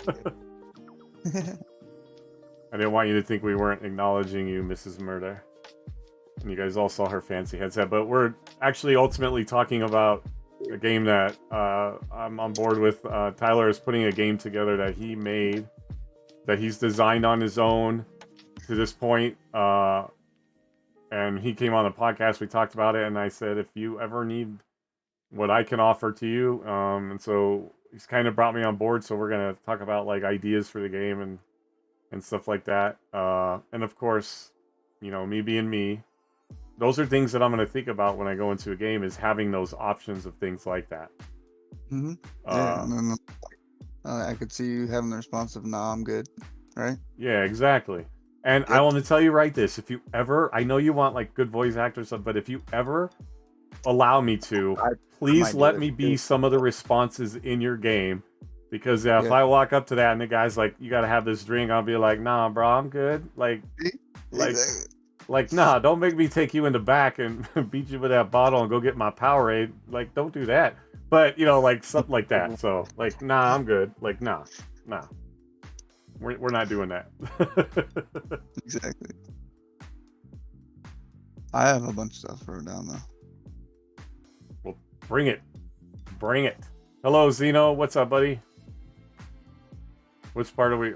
I didn't want you to think we weren't acknowledging you, Mrs. Murder. And you guys all saw her fancy headset, but we're actually ultimately talking about a game that I'm on board with. Tyler is putting a game together that he made, that he's designed on his own to this point. And he came on the podcast, we talked about it, and I said, if you ever need what I can offer to you, and so he's kind of brought me on board, so we're going to talk about like ideas for the game and stuff like that. And of course, you know, me being me, those are things that I'm going to think about when I go into a game, is having those options of things like that. Yeah, and then I could see you having the response of, nah, I'm good, right? Yeah, exactly. And I want to tell you right this, if you ever, I know you want like good voice actors, but if you ever allow me to, please let me be some of the responses in your game. Because if I walk up to that and the guy's like, you got to have this drink, I'll be like, nah, bro, I'm good. Like, nah, don't make me take you in the back and beat you with that bottle and go get my Powerade. Like, don't do that. But, you know, like, something like that. So, like, nah, I'm good. Like, nah. We're not doing that. Exactly. I have a bunch of stuff wrote down, though. Well, bring it. Hello, Zeno. What's up, buddy? Which part are we...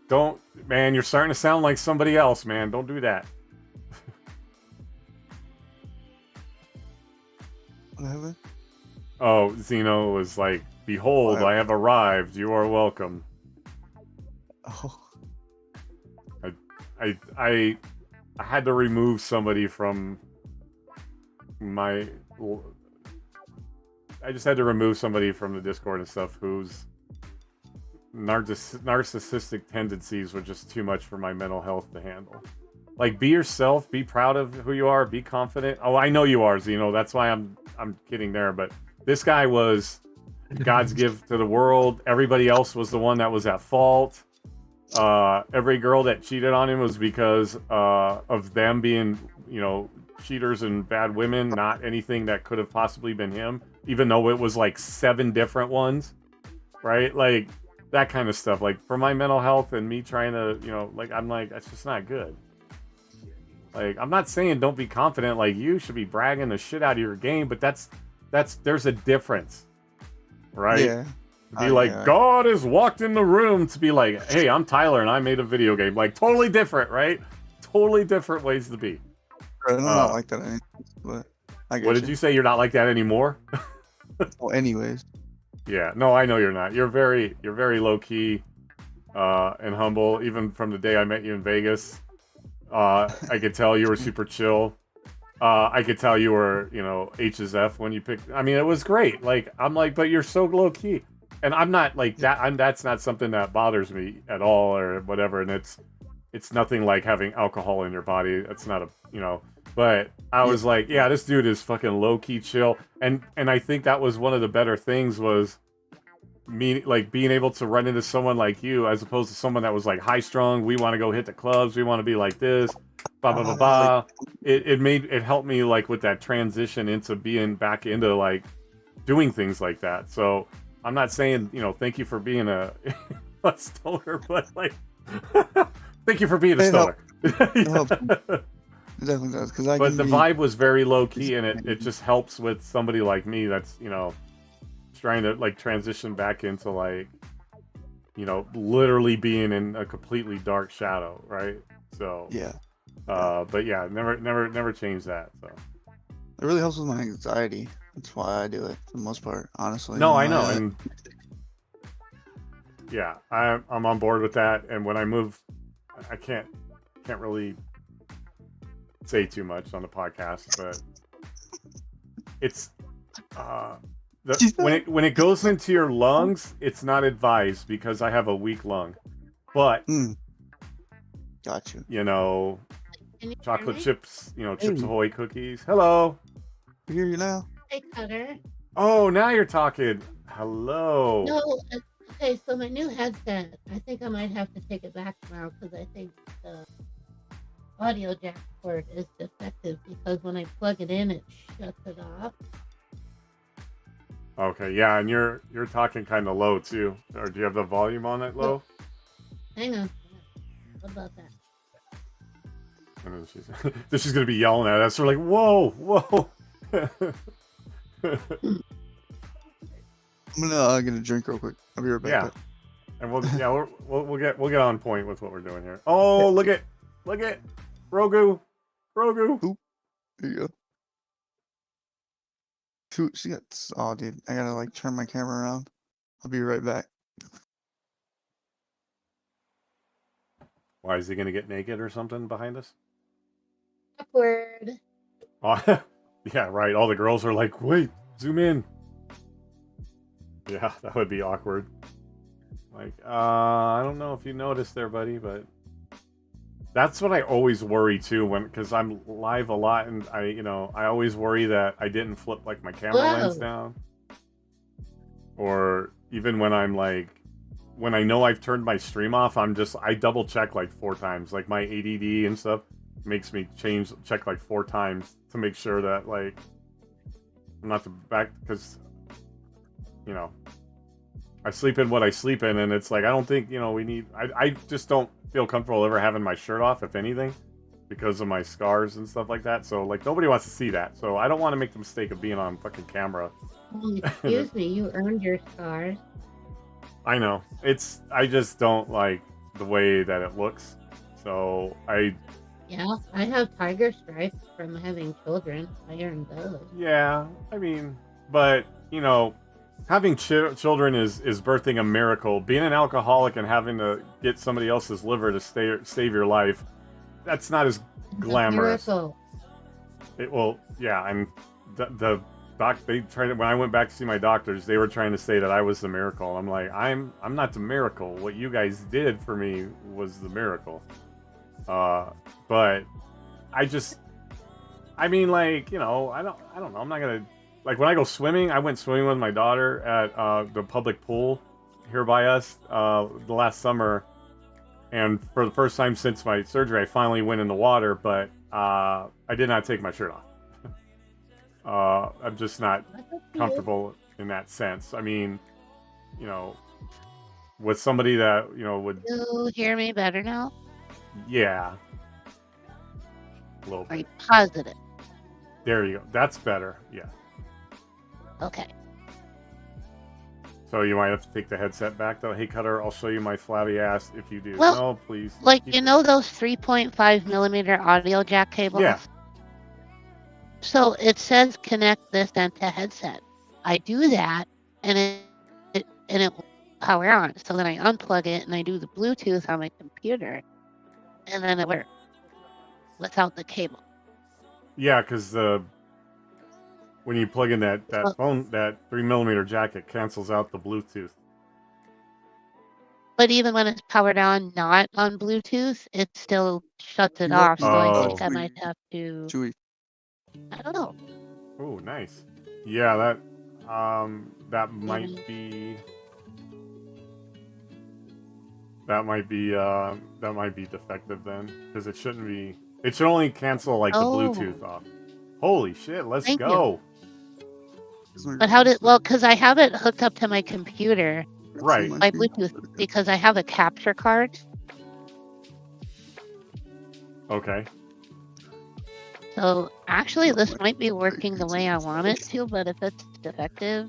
Don't... Man, you're starting to sound like somebody else, man. Don't do that. What happened? Oh, Zeno was like, behold, I have arrived. You are welcome. Oh. I had to remove somebody from my I just had to remove somebody from the Discord and stuff whose narcissistic tendencies were just too much for my mental health to handle. Like, be yourself, be proud of who you are, be confident. Oh, I know you are, Zeno. That's why I'm kidding there. But this guy was God's gift to the world. Everybody else was the one that was at fault. Every girl that cheated on him was because of them being, cheaters and bad women, not anything that could have possibly been him, even though it was like 7 different ones, right? Like, that kind of stuff. Like, for my mental health and me trying to, I'm like, that's just not good. Like, I'm not saying don't be confident, like, you should be bragging the shit out of your game, but there's a difference, right? Yeah. To be like, God has walked in the room, to be like, hey, I'm Tyler and I made a video game. Like, totally different, right? Totally different ways to be. I'm not like that anymore, but I get What did you say? You're not like that anymore? Well, anyways. Yeah, no, I know you're not. You're very low key and humble. Even from the day I met you in Vegas, I could tell you were super chill. I could tell you were, H as F when you picked. I mean, it was great. Like, I'm like, but you're so low key, and I'm not like that. That's not something that bothers me at all, or whatever. And it's nothing like having alcohol in your body. It's not a, But I was like, yeah, this dude is fucking low key chill, and I think that was one of the better things was me, like, being able to run into someone like you as opposed to someone that was like high strung. We want to go hit the clubs. We want to be like this. Blah blah blah blah. It helped me, like, with that transition into being back into like doing things like that. So I'm not saying, thank you for being a stoner, but like, thank you for being a stoner. It definitely does, but the vibe was very low key, and it just helps with somebody like me that's trying to like transition back into like literally being in a completely dark shadow, right? So yeah. But yeah, never change that. So it really helps with my anxiety. That's why I do it for the most part, honestly. No, I know, and yeah, I'm on board with that. And when I move, I can't really say too much on the podcast, but it's when it goes into your lungs, it's not advised because I have a weak lung. But got you. Chocolate chips, Chips Ahoy cookies. Hello. I hear you now. Hey, Cutter. Oh, now you're talking. Hello. No, okay, so my new headset, I think I might have to take it back tomorrow because I think the audio jack port is defective because when I plug it in, it shuts it off. Okay, yeah, and you're talking kind of low too. Or do you have the volume on it low? Hang on. What about that? And then she's gonna be yelling at us. We're like, whoa. I'm gonna get a drink real quick. I'll be right back. Yeah, and we'll get on point with what we're doing here. Oh, look at Grogu. Oop. There you go. She got. Oh, dude, I gotta like turn my camera around. I'll be right back. Why is he gonna get naked or something behind us? Awkward. Oh, yeah, right. All the girls are like, wait, zoom in. Yeah, that would be awkward. Like, I don't know if you noticed there, buddy, but that's what I always worry too, because I'm live a lot, and I always worry that I didn't flip like my camera lens down, or even when I'm like, when I know I've turned my stream off, I double check like 4 times, like my ADD and stuff makes me check like 4 times to make sure that like I'm not the back, because I sleep in what I sleep in, and it's like I don't think we need. I just don't feel comfortable ever having my shirt off, if anything, because of my scars and stuff like that. So like nobody wants to see that. So I don't want to make the mistake of being on fucking camera. Oh, excuse me, you earned your scars. I know. I just don't like the way that it looks. So Yeah, I have tiger stripes from having children. I earned those. Yeah, I mean, but having children is birthing a miracle. Being an alcoholic and having to get somebody else's liver to save your life, that's not as glamorous. Well, yeah, and the doc they tried to, when I went back to see my doctors, they were trying to say that I was the miracle. I'm like, I'm not the miracle. What you guys did for me was the miracle. But I mean, like, you know, I don't know. I'm not gonna, like, when I go swimming. I went swimming with my daughter at the public pool here by us the last summer, and for the first time since my surgery, I finally went in the water, but I did not take my shirt off. I'm just not comfortable in that sense. I mean, you know, with somebody that, you know, would... You hear me better now? Yeah. A little Are you bit. positive? There you go. That's better. Yeah. Okay. So you might have to take the headset back, though. Hey, Cutter, I'll show you my flabby ass if you do. Well, no, please. Like, you know those 3.5 millimeter audio jack cables? Yeah. So it says connect this end to headset. I do that, and it will power on. So then I unplug it, and I do the Bluetooth on my computer, and then it works without the cable. Yeah, because when you plug in that phone, that 3 millimeter jack, it cancels out the Bluetooth. But even when it's powered on, not on Bluetooth, it still shuts it off. So I think I might have to. Chewy. I don't know. Oh, nice. Yeah, that might be defective then, because it shouldn't be. It should only cancel like the Bluetooth off. Holy shit! Let's go. But how did? Well, because I have it hooked up to my computer, right, by Bluetooth, because I have a capture card. Okay. So actually, this might be working the way I want it to, but if it's defective...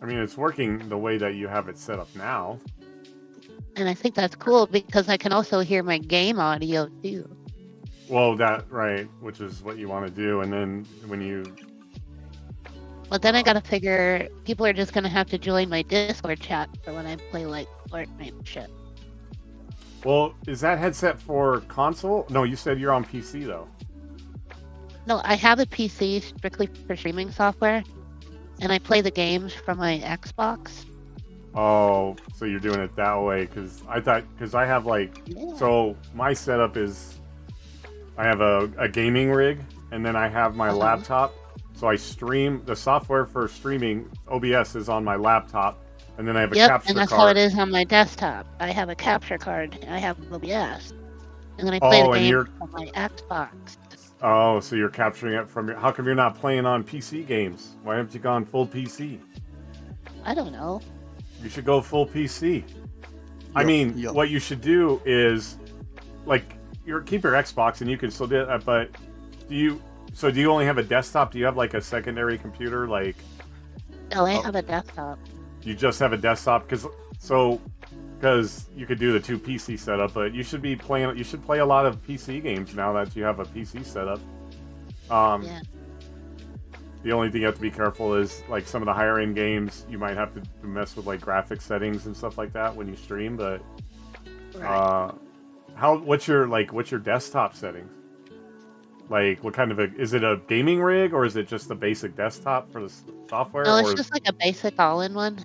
I mean, it's working the way that you have it set up now. And I think that's cool, because I can also hear my game audio, too. Well, right, which is what you want to do, and then when you... But then I gotta figure, people are just gonna have to join my Discord chat for when I play, like, Fortnite and shit. Well, is that headset for console? No, you said you're on PC, though. No, I have a PC strictly for streaming software, and I play the games from my Xbox. Oh, so you're doing it that way, because I have, like... Yeah. So, my setup is... I have a gaming rig, and then I have my laptop. So I stream... The software for streaming, OBS, is on my laptop. And then I have a capture card. And that's how it is on my desktop. I have a capture card. I have OBS. And then I play the game on my Xbox. Oh, so you're capturing it from your... How come you're not playing on PC games? Why haven't you gone full PC? I don't know. You should go full PC. I mean, what you should do is... Like, keep your Xbox and you can still do that, but... Do you only have a desktop? Do you have, like, a secondary computer? Like... No, I have a desktop. You just have a desktop, because you could do the 2 PC setup, but you should play a lot of PC games now that you have a PC setup. Yeah. The only thing you have to be careful is, like, some of the higher end games, you might have to mess with, like, graphic settings and stuff like that when you stream, but what's your desktop settings? Like, what kind of is it a gaming rig, or is it just a basic desktop for the software? No, it's just like a basic all-in-one.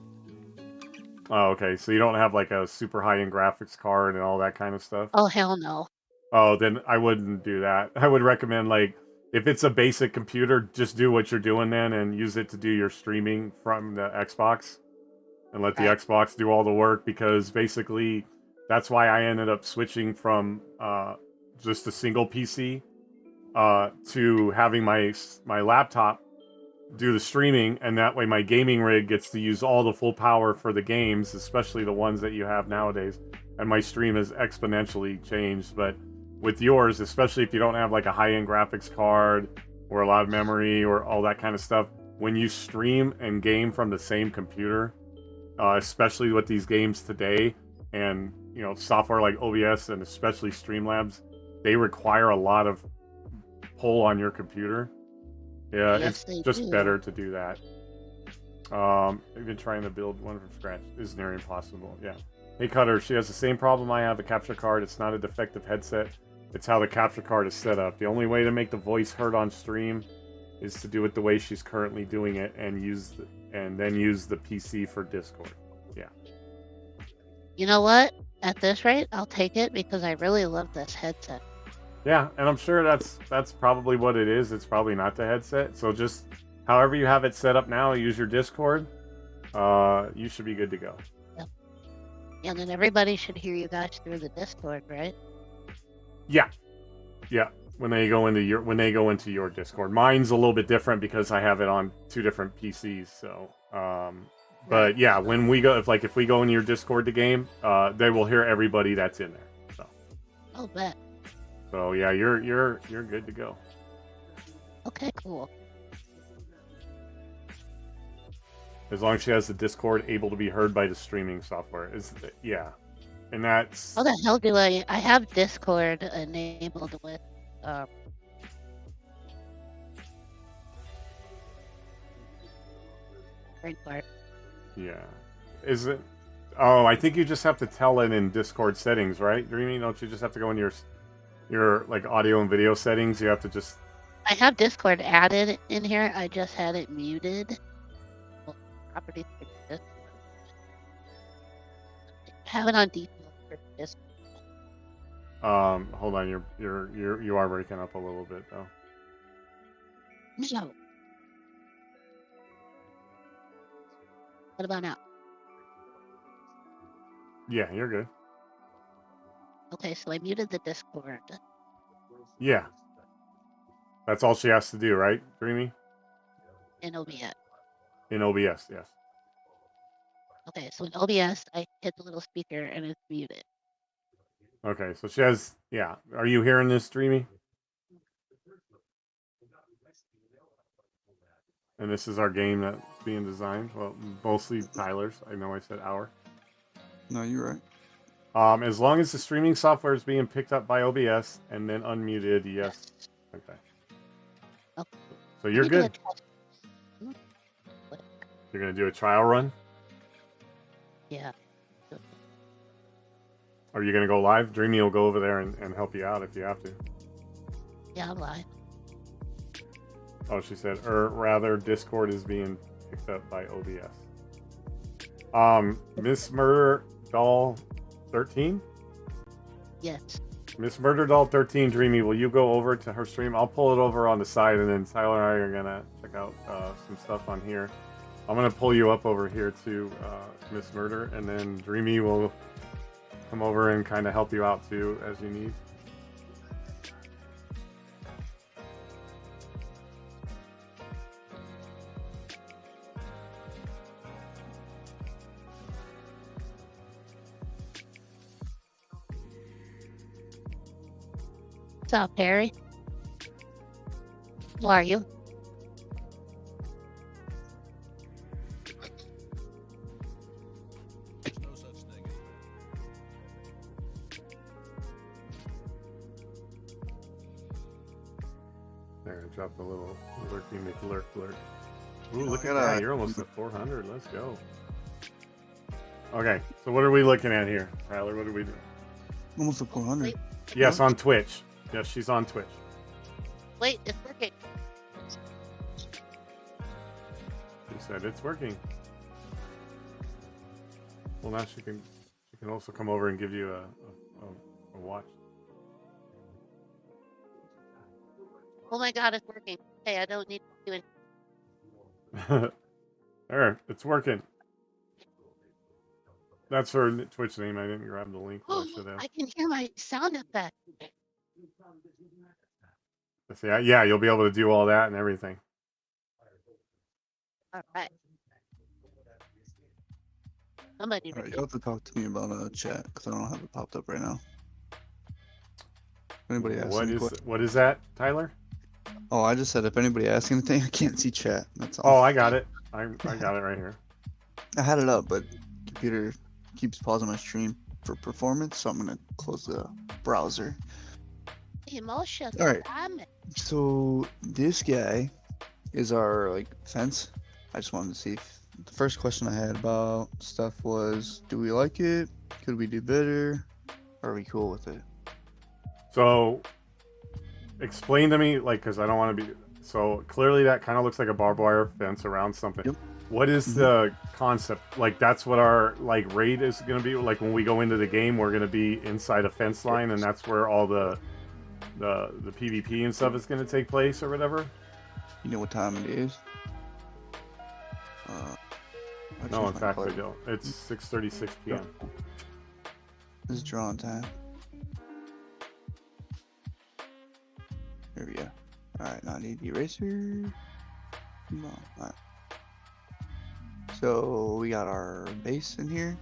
Oh, okay. So you don't have, like, a super high-end graphics card and all that kind of stuff? Oh, hell no. Oh, then I wouldn't do that. I would recommend, like, if it's a basic computer, just do what you're doing then and use it to do your streaming from the Xbox. And let the Xbox do all the work, because basically that's why I ended up switching from just a single PC to having my laptop do the streaming, and that way my gaming rig gets to use all the full power for the games, especially the ones that you have nowadays, and my stream has exponentially changed. But with yours, especially if you don't have, like, a high-end graphics card or a lot of memory or all that kind of stuff, when you stream and game from the same computer, especially with these games today, and, you know, software like OBS and especially Streamlabs, they require a lot of pull on your computer. Yeah, yes, it's just better to do that. I've been trying to build one from scratch. It's near impossible. Yeah. Hey, Cutter, she has the same problem I have, a capture card. It's not a defective headset. It's how the capture card is set up. The only way to make the voice heard on stream is to do it the way she's currently doing it, and then use the PC for Discord. Yeah. You know what? At this rate, I'll take it because I really love this headset. Yeah, and I'm sure that's probably what it is. It's probably not the headset. So just however you have it set up now, use your Discord. You should be good to go. Yep. And then everybody should hear you guys through the Discord, right? Yeah. Yeah. When they go into your Discord. Mine's a little bit different because I have it on 2 different PCs, so but yeah, when we go if we go into your Discord to game, they will hear everybody that's in there. So Oh, bet. So yeah, you're good to go. Okay, cool. As long as she has the Discord able to be heard by the streaming software. Yeah. And that's How the hell do I have Discord enabled with great part. yeah. Is it Oh, I think you just have to tell it in Discord settings, right? Dreamy, don't you just have to go in your like audio and video settings? You have to just I have Discord added in here. I just had it muted. Well, properties for Discord. Have it on default for Discord. hold on, you are breaking up a little bit though. No. What about now? Yeah, you're good. Okay, so I muted the Discord. Yeah. That's all she has to do, right, Dreamy? In OBS. In OBS, yes. Okay, so in OBS, I hit the little speaker and it's muted. Okay, so she has, yeah. Are you hearing this, Dreamy? And this is our game that's being designed. Well, mostly Tyler's. I know I said our. No, you're right. As long as the streaming software is being picked up by OBS and then unmuted, yes. Okay. Okay. So you're good. You're gonna do a trial run? Yeah. Are you gonna go live? Dreamy will go over there and help you out if you have to. Yeah, I'm live. Oh, she said, or rather, Discord is being picked up by OBS. Miss Murder Doll 13? Yes. Miss Murder Doll 13, Dreamy, will you go over to her stream? I'll pull it over on the side, and then Tyler and I are gonna check out some stuff on here. I'm gonna pull you up over here to Miss Murder, and then Dreamy will come over and kind of help you out too as you need. What's up, Perry? Who are you? There, I dropped a little lurky McLurk lurk. Ooh, look at Look at that. that. You're almost at 400. Let's go. Okay, so what are we looking at here? Tyler, what are we doing? Almost a 400. Wait. Yes, on Twitch. Yes, she's on Twitch. Wait, it's working. She said it's working. Well, now she can also come over and give you a watch. Oh my god, it's working. Hey, I don't need to do it. There, it's working. That's her Twitch name. I didn't grab the link. I should have. I can hear my sound effect. See, yeah, you'll be able to do all that and everything. All right. Somebody. All right, you'll have to talk to me about chat because I don't have it popped up right now. Anybody asks any questions? What is that, Tyler? Oh, I just said if anybody asks anything, I can't see chat. That's all. Oh, I got it. I got it right here. I had it up, but computer keeps pausing my stream for performance, so I'm gonna close the browser. Emotion. All right. So this guy is our fence. I just wanted to see if the first question I had about stuff was, do we like it? Could we do better? Are we cool with it? So, explain to me, like, because I don't want to be. So clearly, that kind of looks like a barbed wire fence around something. Yep. What is the concept? Like, that's what our like raid is going to be. Like, when we go into the game, we're going to be inside a fence line, and that's where all the PvP and stuff is going to take place, or whatever. You know what time it is? I No, in changed my fact, I color. don't. It's 6:36 p.m. This is drawing time. There we go. Alright, now I need the eraser. Come on. Alright. So we got our base in here.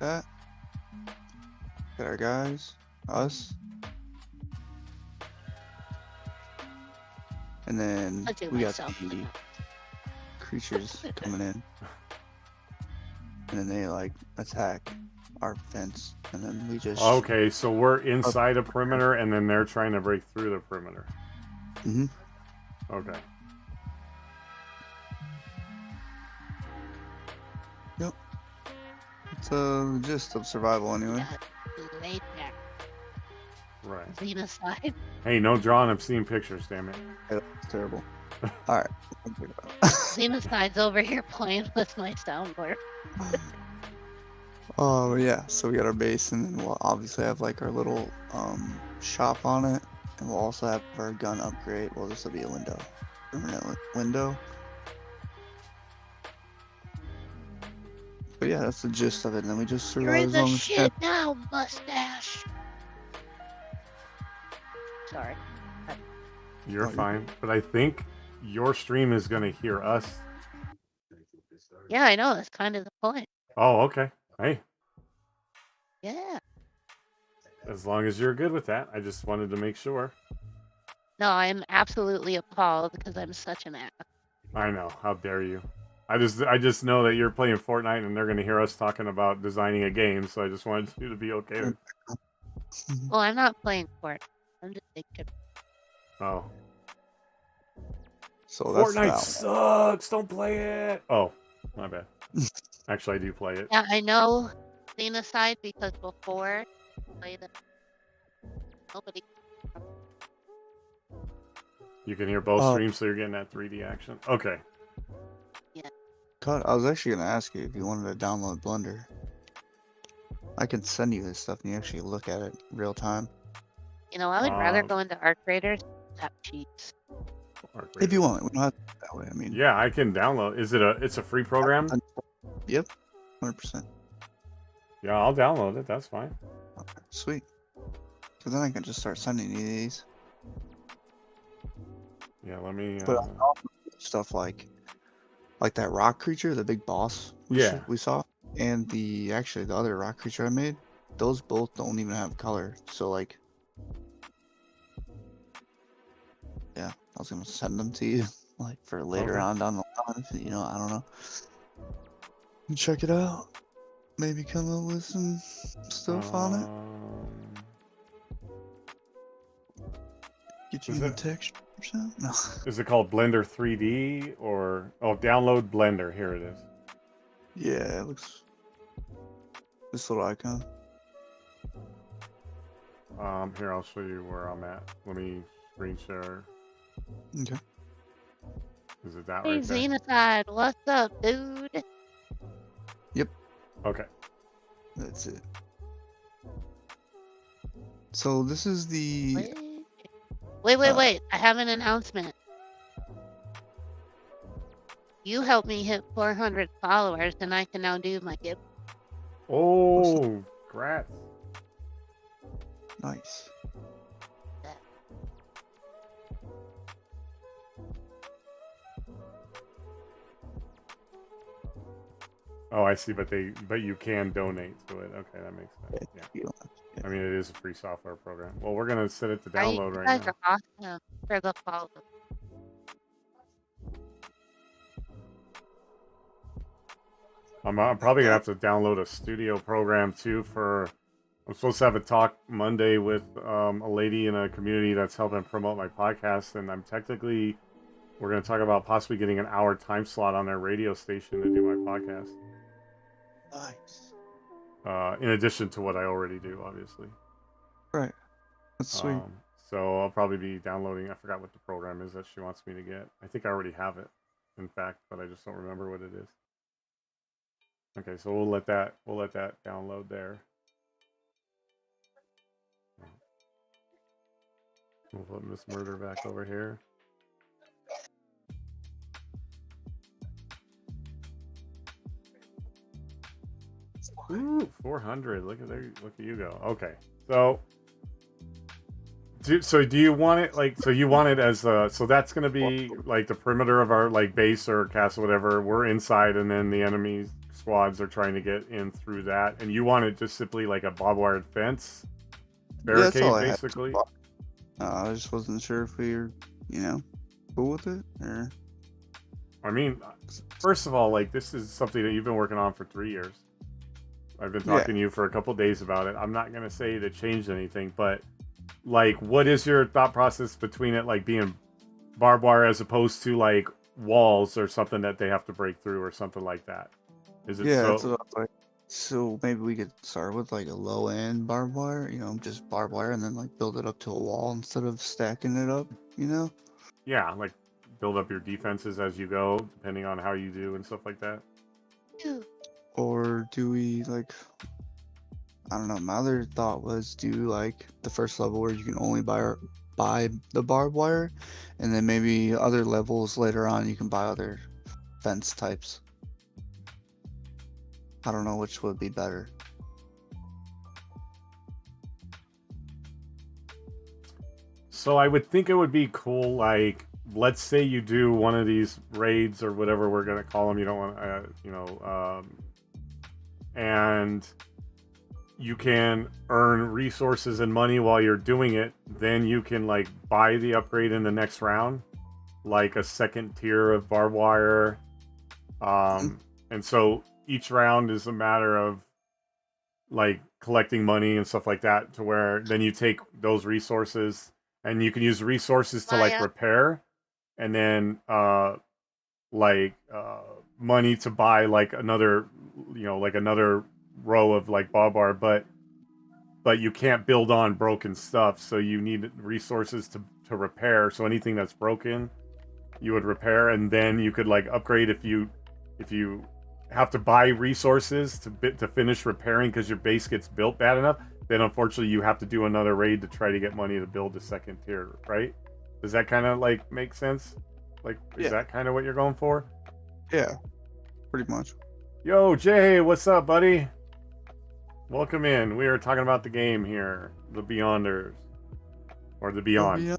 That. Got our guys. Us. And then I'll do we got myself. the creatures coming in. And then they like attack our fence. And then we just Okay, so we're inside a perimeter, and then they're trying to break through the perimeter. Mhm. Okay. Yep. It's the gist of survival anyway. Yeah, laid back. Right. Xenocide. Hey, no drawing obscene pictures, damn it. That's terrible. Alright. Xenocide's over here playing with my soundboard. Oh yeah, so we got our base, and then we'll obviously have like our little shop on it, and we'll also have our gun upgrade. Well, this will be a window, permanent window. But yeah, that's the gist of it. And then we just You're survive in as the long as we can. shit now, mustache. Sorry. You're Oh, you're fine. But I think your stream is going to hear us. Yeah, I know. That's kind of the point. Oh, okay. Hey, Yeah. as long as you're good with that. I just wanted to make sure. No, I'm absolutely appalled because I'm such an ass. I know. How dare you? I just know that you're playing Fortnite, and they're going to hear us talking about designing a game, so I just wanted you to be okay with Well, I'm not playing for it. I'm just thinking. Oh. So that's Fortnite that. sucks. Don't play it. Oh, my bad. Actually, I do play it. Yeah, I know Xenocide because before I played it, nobody. You can hear both Oh. streams, so you're getting that 3D action. Okay. God, I was actually gonna ask you if you wanted to download Blender. I can send you this stuff, and you actually look at it real time. You know, I would rather Um, go into Art Raiders than have cheats. If you want, we don't have to do it that way. I mean, Yeah, I can download. It's a free program? Yep, 100%. Yeah, I'll download it. That's fine. Okay, sweet. So then I can just start sending you these. Yeah, let me. But stuff like that rock creature, the big boss we saw, and the other rock creature I made, those both don't even have color. So like, yeah, I was gonna send them to you like for later Okay. on down the line. You know, I don't know. Check it out. Maybe come up with some stuff on it. Get you Is the it- texture or something? No. Is it called Blender 3D or download Blender? Here it is. Yeah, it looks. This little icon. Here I'll show you where I'm at. Let me screen share. Okay. Is it that Hey, right there? Xenocide, what's up, dude? Okay. That's it. So this is the. Wait. I have an announcement. You helped me hit 400 followers, and I can now do my gift. Oh, congrats. Nice. Oh, I see. But you can donate to it. Okay, that makes sense. Yeah. You don't- I mean, it is a free software program. Well, we're gonna set it to Right, download you right guys now. are awesome for the follow. I'm probably gonna have to download a studio program too for. I'm supposed to have a talk Monday with a lady in a community that's helping promote my podcast, and we're gonna talk about possibly getting an hour time slot on their radio station to do my podcast. Nice. In addition to what I already do, obviously. Right. That's sweet. So I'll probably be downloading. I forgot what the program is that she wants me to get. I think I already have it, in fact, but I just don't remember what it is. Okay, so we'll let that download there. We'll put Miss Murder back over here. Ooh, 400. Look at you go. Okay, so do you want it like, so you want it as so that's gonna be like the perimeter of our like base or castle, whatever. We're inside, and then the enemy squads are trying to get in through that, and you want it just simply like a barbed wire fence barricade, yeah, basically. I just wasn't sure if we were, cool with it, or. I mean, first of all, like, this is something that you've been working on for 3 years. I've been talking to you for a couple days about it. I'm not gonna say that changed anything, but like, what is your thought process between it like being barbed wire as opposed to like walls or something that they have to break through or something like that? Is it That's what I was like. So maybe we could start with like a low end barbed wire, just barbed wire, and then like build it up to a wall instead of stacking it up, Yeah, like build up your defenses as you go, depending on how you do and stuff like that. Or do we like, I don't know, my other thought was do like the first level where you can only buy the barbed wire, and then maybe other levels later on you can buy other fence types. I don't know which would be better. So I would think it would be cool, like, let's say you do one of these raids or whatever we're gonna call them. You don't want, and you can earn resources and money while you're doing it. Then you can like buy the upgrade in the next round, like a second tier of barbed wire. And so each round is a matter of like collecting money and stuff like that, to where then you take those resources and you can use resources to like repair, and then money to buy like another, like another row of like barbed wire, but you can't build on broken stuff, so you need resources to repair. So anything that's broken you would repair, and then you could like upgrade if you have to buy resources to finish repairing because your base gets built bad enough, then unfortunately you have to do another raid to try to get money to build the second tier, right? Does that kind of like make sense? Like, is that kind of what you're going for? Yeah, pretty much. Yo, Jay, what's up, buddy? Welcome in. We are talking about the game here, the Beyonders, or the Beyond.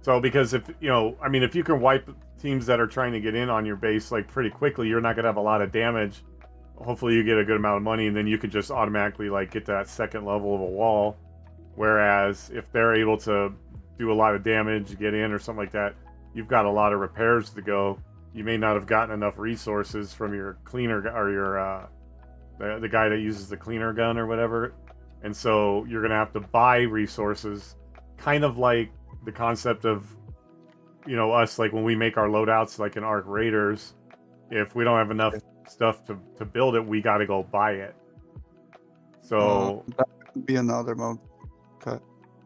So because if if you can wipe teams that are trying to get in on your base like pretty quickly, you're not gonna have a lot of damage. Hopefully you get a good amount of money, and then you can just automatically like get to that second level of a wall. Whereas if they're able to do a lot of damage, get in or something like that, you've got a lot of repairs to go. You may not have gotten enough resources from your cleaner or your the guy that uses the cleaner gun or whatever, and so you're gonna have to buy resources, kind of like the concept of us, like when we make our loadouts like in Arc Raiders. If we don't have enough stuff to build it, we got to go buy it. So that would be another mode.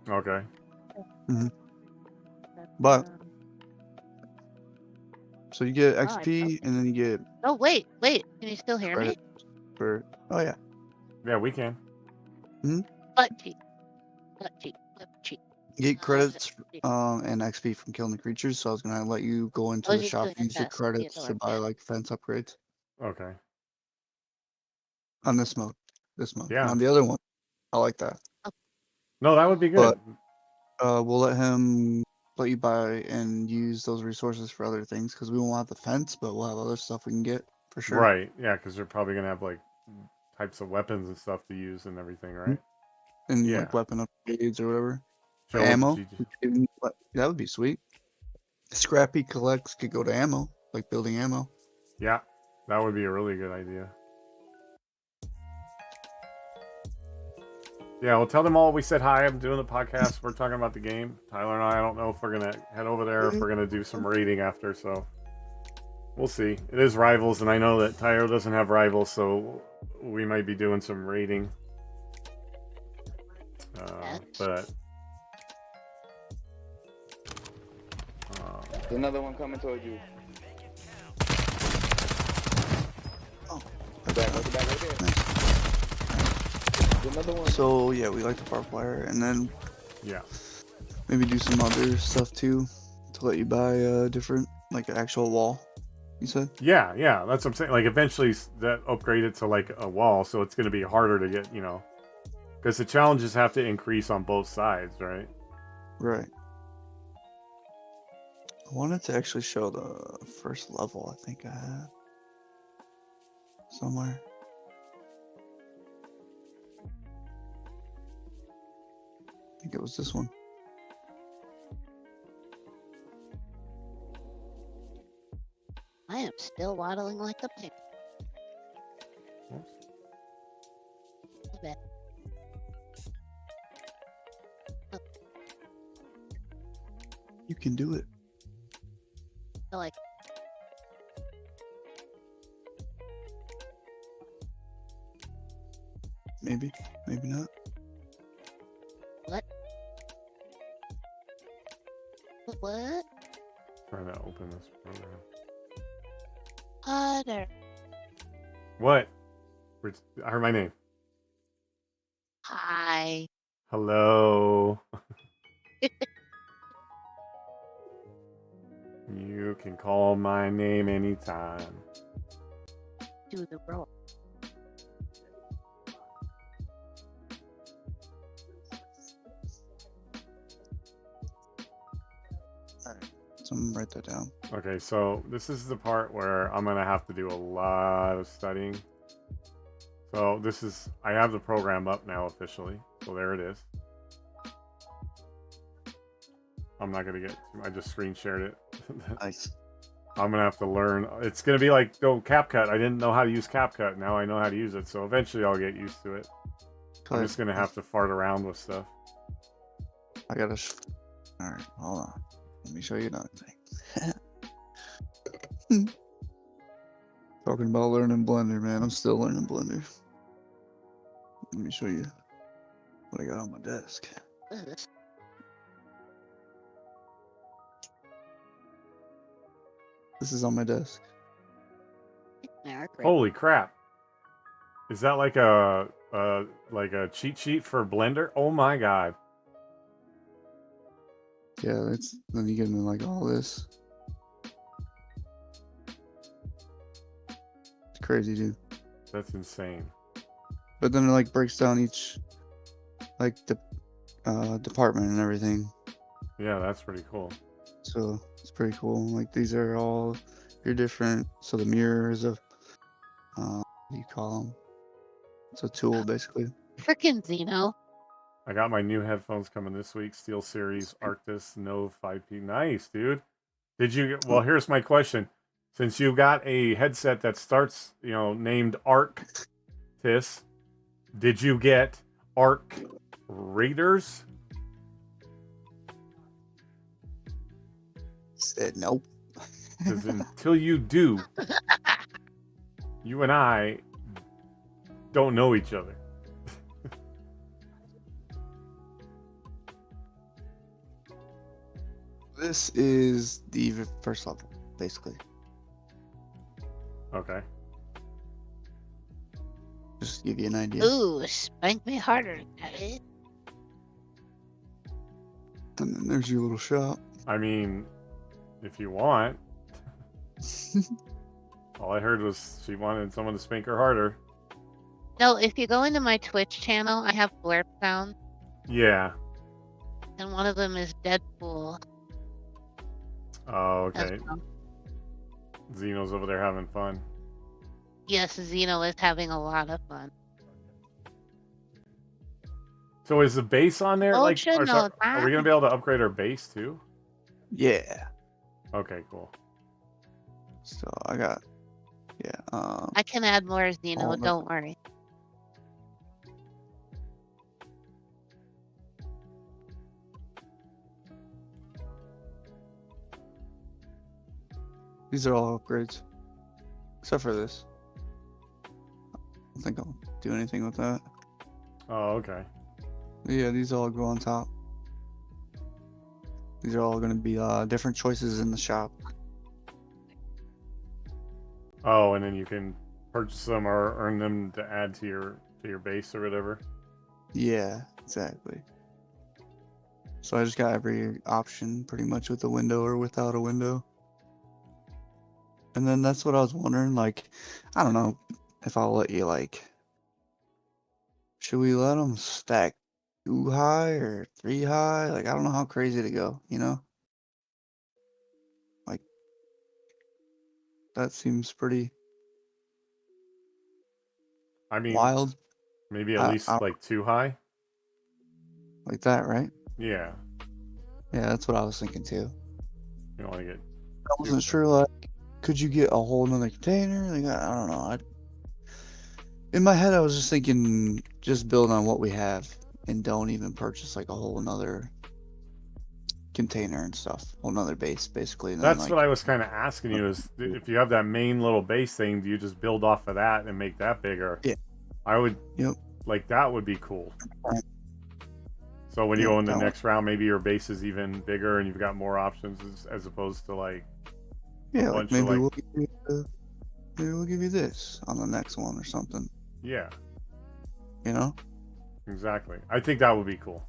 Okay. But so you get XP, and then you get. Oh wait! Can you still hear me? Oh yeah. Yeah, we can. Butt cheek. You get credits and XP from killing the creatures, so I was gonna let you go into the shop and use the credits to buy like fence upgrades. Okay. On this mode. Yeah. On the other one, I like that. No, that would be good. But we'll let you buy and use those resources for other things, because we won't have the fence, but we'll have other stuff we can get for sure. Right. Yeah, because they're probably gonna have like types of weapons and stuff to use and everything, right? And like weapon upgrades or whatever. Ammo. That would be sweet. Scrappy collects could go to ammo, like building ammo. Yeah, that would be a really good idea. Yeah, well, tell them all we said hi. I'm doing the podcast. We're talking about the game. Tyler and I don't know if we're going to head over there, if we're going to do some raiding after, so. we'll see. It is rivals, and I know that Tyro doesn't have rivals, so we might be doing some raiding. But There's another one coming towards you. Oh, Back right there. nice. There's another one. So yeah, we like the barbed wire, and then yeah, maybe do some other stuff too to let you buy a different, like an actual wall. You said? yeah. That's what I'm saying. Like eventually that upgraded to like a wall, so it's going to be harder to get, because the challenges have to increase on both sides, right? Right. I wanted to actually show the first level. I think I had somewhere. I think it was this one. I am still waddling like a pig. I bet. You can do it. I like. Maybe, maybe not. What? What? Trying to open this program. Cutter. What? I heard my name. Hi. Hello. You can call my name anytime. Do the roll. Alright, so I'm gonna write that down. Okay, so this is the part where I'm gonna have to do a lot of studying. So I have the program up now officially. So there it is. I'm not gonna I just screen shared it. Nice. I'm gonna have to learn. It's gonna be like CapCut. I didn't know how to use CapCut. Now I know how to use it. So eventually I'll get used to it. I'm just gonna have to fart around with stuff. I gotta. Alright, hold on. Let me show you another thing. Talking about learning Blender, man. I'm still learning Blender. Let me show you what I got on my desk. What is this? This is on my desk. Holy crap! Is that like a cheat sheet for Blender? Oh my god! Yeah, then you get into like all this. It's crazy, dude. That's insane. But then it like breaks down each like the department and everything. Yeah, that's pretty cool. So it's pretty cool. Like these are all your different. So the mirrors of what do you call them? It's a tool basically. Frickin' Xeno. I got my new headphones coming this week. Steel Series Arctis Nove 5P. Nice, dude. Did you? Well, here's my question. Since you got a headset that starts, named Arctis, did you get Arc Raiders? Said nope. Because until you do, you and I don't know each other. This is the first level, basically. Okay. Just to give you an idea. Ooh, spank me harder, Daddy. And then there's your little shop. I mean, if you want. All I heard was she wanted someone to spank her harder. No, if you go into my Twitch channel, I have blurb sounds, Yeah. and one of them is Deadpool. Oh, as okay. well. Xeno's over there having fun. Yes, Xeno is having a lot of fun. So is the base on there? Oh, Like, should are know we gonna be able to upgrade our base too? Yeah. Okay, cool. So I got, yeah. I can add more Xeno, all the- don't worry. These are all upgrades. except for this. I don't think I'll do anything with that. Oh, okay. Yeah, these all go on top. These are all going to be different choices in the shop. Oh, and then you can purchase them or earn them to add to your base or whatever. Yeah, exactly. So I just got every option pretty much with a window or without a window. And then that's what I was wondering, like, I don't know if I'll let you, like, should we let them stack 2 high or 3 high? Like, I don't know how crazy to go, you know? Like, that seems pretty I mean, wild. maybe at I least like 2 high. like that, right? Yeah, Yeah, that's what I was thinking too. you don't want to get. I wasn't sure, like, could you get a whole nother container? Like, I don't know. In my head, I was just thinking, just build on what we have and don't even purchase like a whole nother container and stuff, whole nother base, basically. And then, That's like, what I was kind of asking you is if you have that main little base thing, do you just build off of that and make that bigger? Yeah. I would. Yep. Like that would be cool. Right. So when you Yep, go in the that next round, maybe your base is even bigger and you've got more options as opposed to like. yeah, bunch like of, maybe like- maybe we'll give you this on the next one or something. Yeah, You know. exactly. I think that would be cool.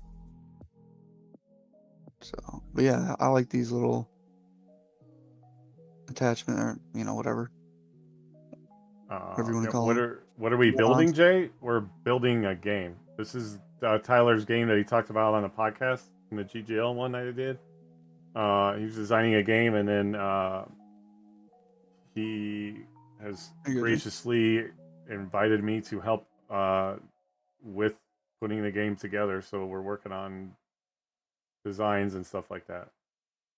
So, but yeah, I like these little attachment or whatever. Whatever you wanna Yeah, call what them. are we Wands. building, Jay? We're building a game. This is Tyler's game that he talked about on the podcast in the GGL one that I did. He was designing a game, and then he has Are you good, Jay? graciously invited me to help with putting the game together. So we're working on designs and stuff like that.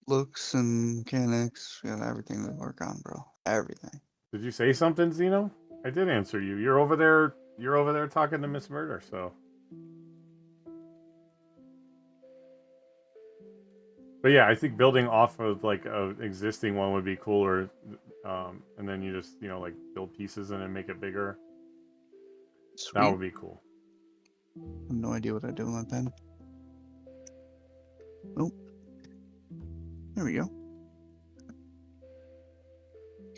Looks and mechanics, we got everything to work on, bro. Everything. Did you say something, Zeno? I did answer you. You're over there. You're over there talking to Miss Murder. So, but yeah, I think building off of like an existing one would be cooler. And then you just like build pieces and then make it bigger. Sweet. That would be cool. I have no idea what I do with my pen. Nope. There we go.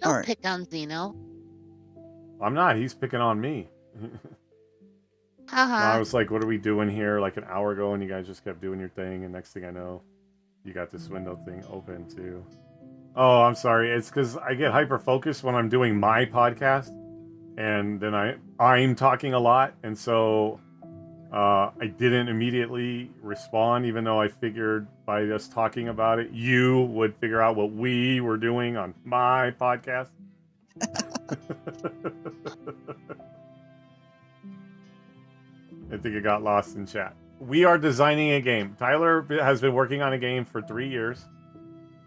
Don't Alright. pick on Zeno. I'm not. He's picking on me. No, I Haha. was like, what are we doing here? Like an hour ago, and you guys just kept doing your thing, and next thing I know, you got this window thing open too. Oh, I'm sorry. It's because I get hyper focused when I'm doing my podcast, and then I'm talking a lot, and so I didn't immediately respond, even though I figured by us talking about it, you would figure out what we were doing on my podcast. I think it got lost in chat. We are designing a game. Tyler has been working on a game for 3 years.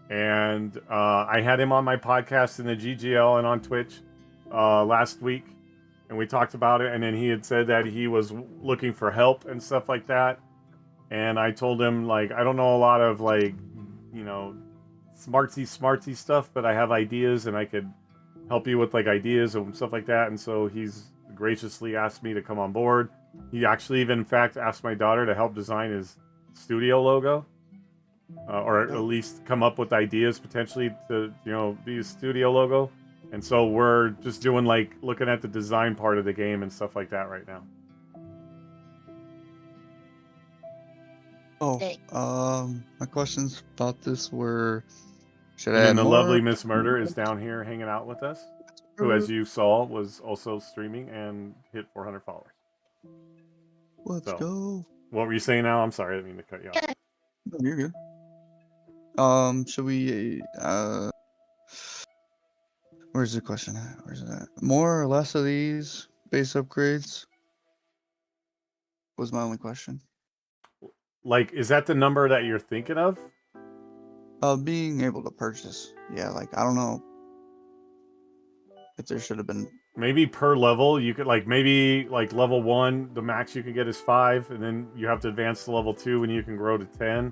And I had him on my podcast in the GGL and on Twitch last week. And we talked about it. And then he had said that he was looking for help and stuff like that. And I told him, like, I don't know a lot of, like, smartsy stuff, but I have ideas and I could help you with, like, ideas and stuff like that. And so he's graciously asked me to come on board. He actually even, in fact, asked my daughter to help design his studio logo. Or at least come up with ideas potentially to, be a studio logo. And so we're just doing, like, looking at the design part of the game and stuff like that right now. Oh, Hey. my questions about this were, should I And then add the more? lovely Miss Murder is down here hanging out with us, who, as you saw, was also streaming and hit 400 followers. Let's So. go. What were you saying now? I'm sorry, I didn't mean to cut you off. No, you're good. Should we, where's the question at? Where's it at? More or less of these base upgrades? Was my only question. Like, is that the number that you're thinking of? Being able to purchase. Yeah, like, I don't know if there should have been. Maybe per level, you could, like, maybe, like, level 1, the max you can get is 5, and then you have to advance to level 2 and you can grow to 10.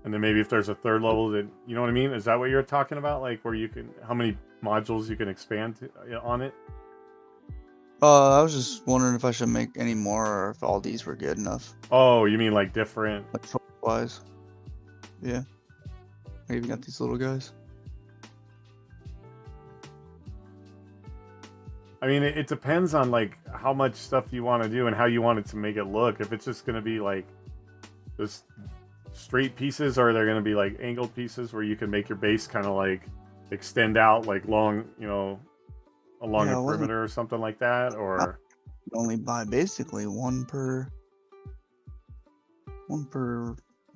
And then maybe if there's a third level, that, you know what I mean? Is that what you're talking about? Like, where you can, how many modules you can expand on it? I was just wondering if I should make any more or if all these were good enough. Oh, you mean like different? Like wise. Yeah. I even got these little guys. I mean, it depends on like how much stuff you want to do and how you want it to make it look. If it's just going to be like just straight pieces, or they're going to be like angled pieces where you can make your base kind of like extend out like long, you know, along Yeah, a perimeter or something like that, or Only buy basically one per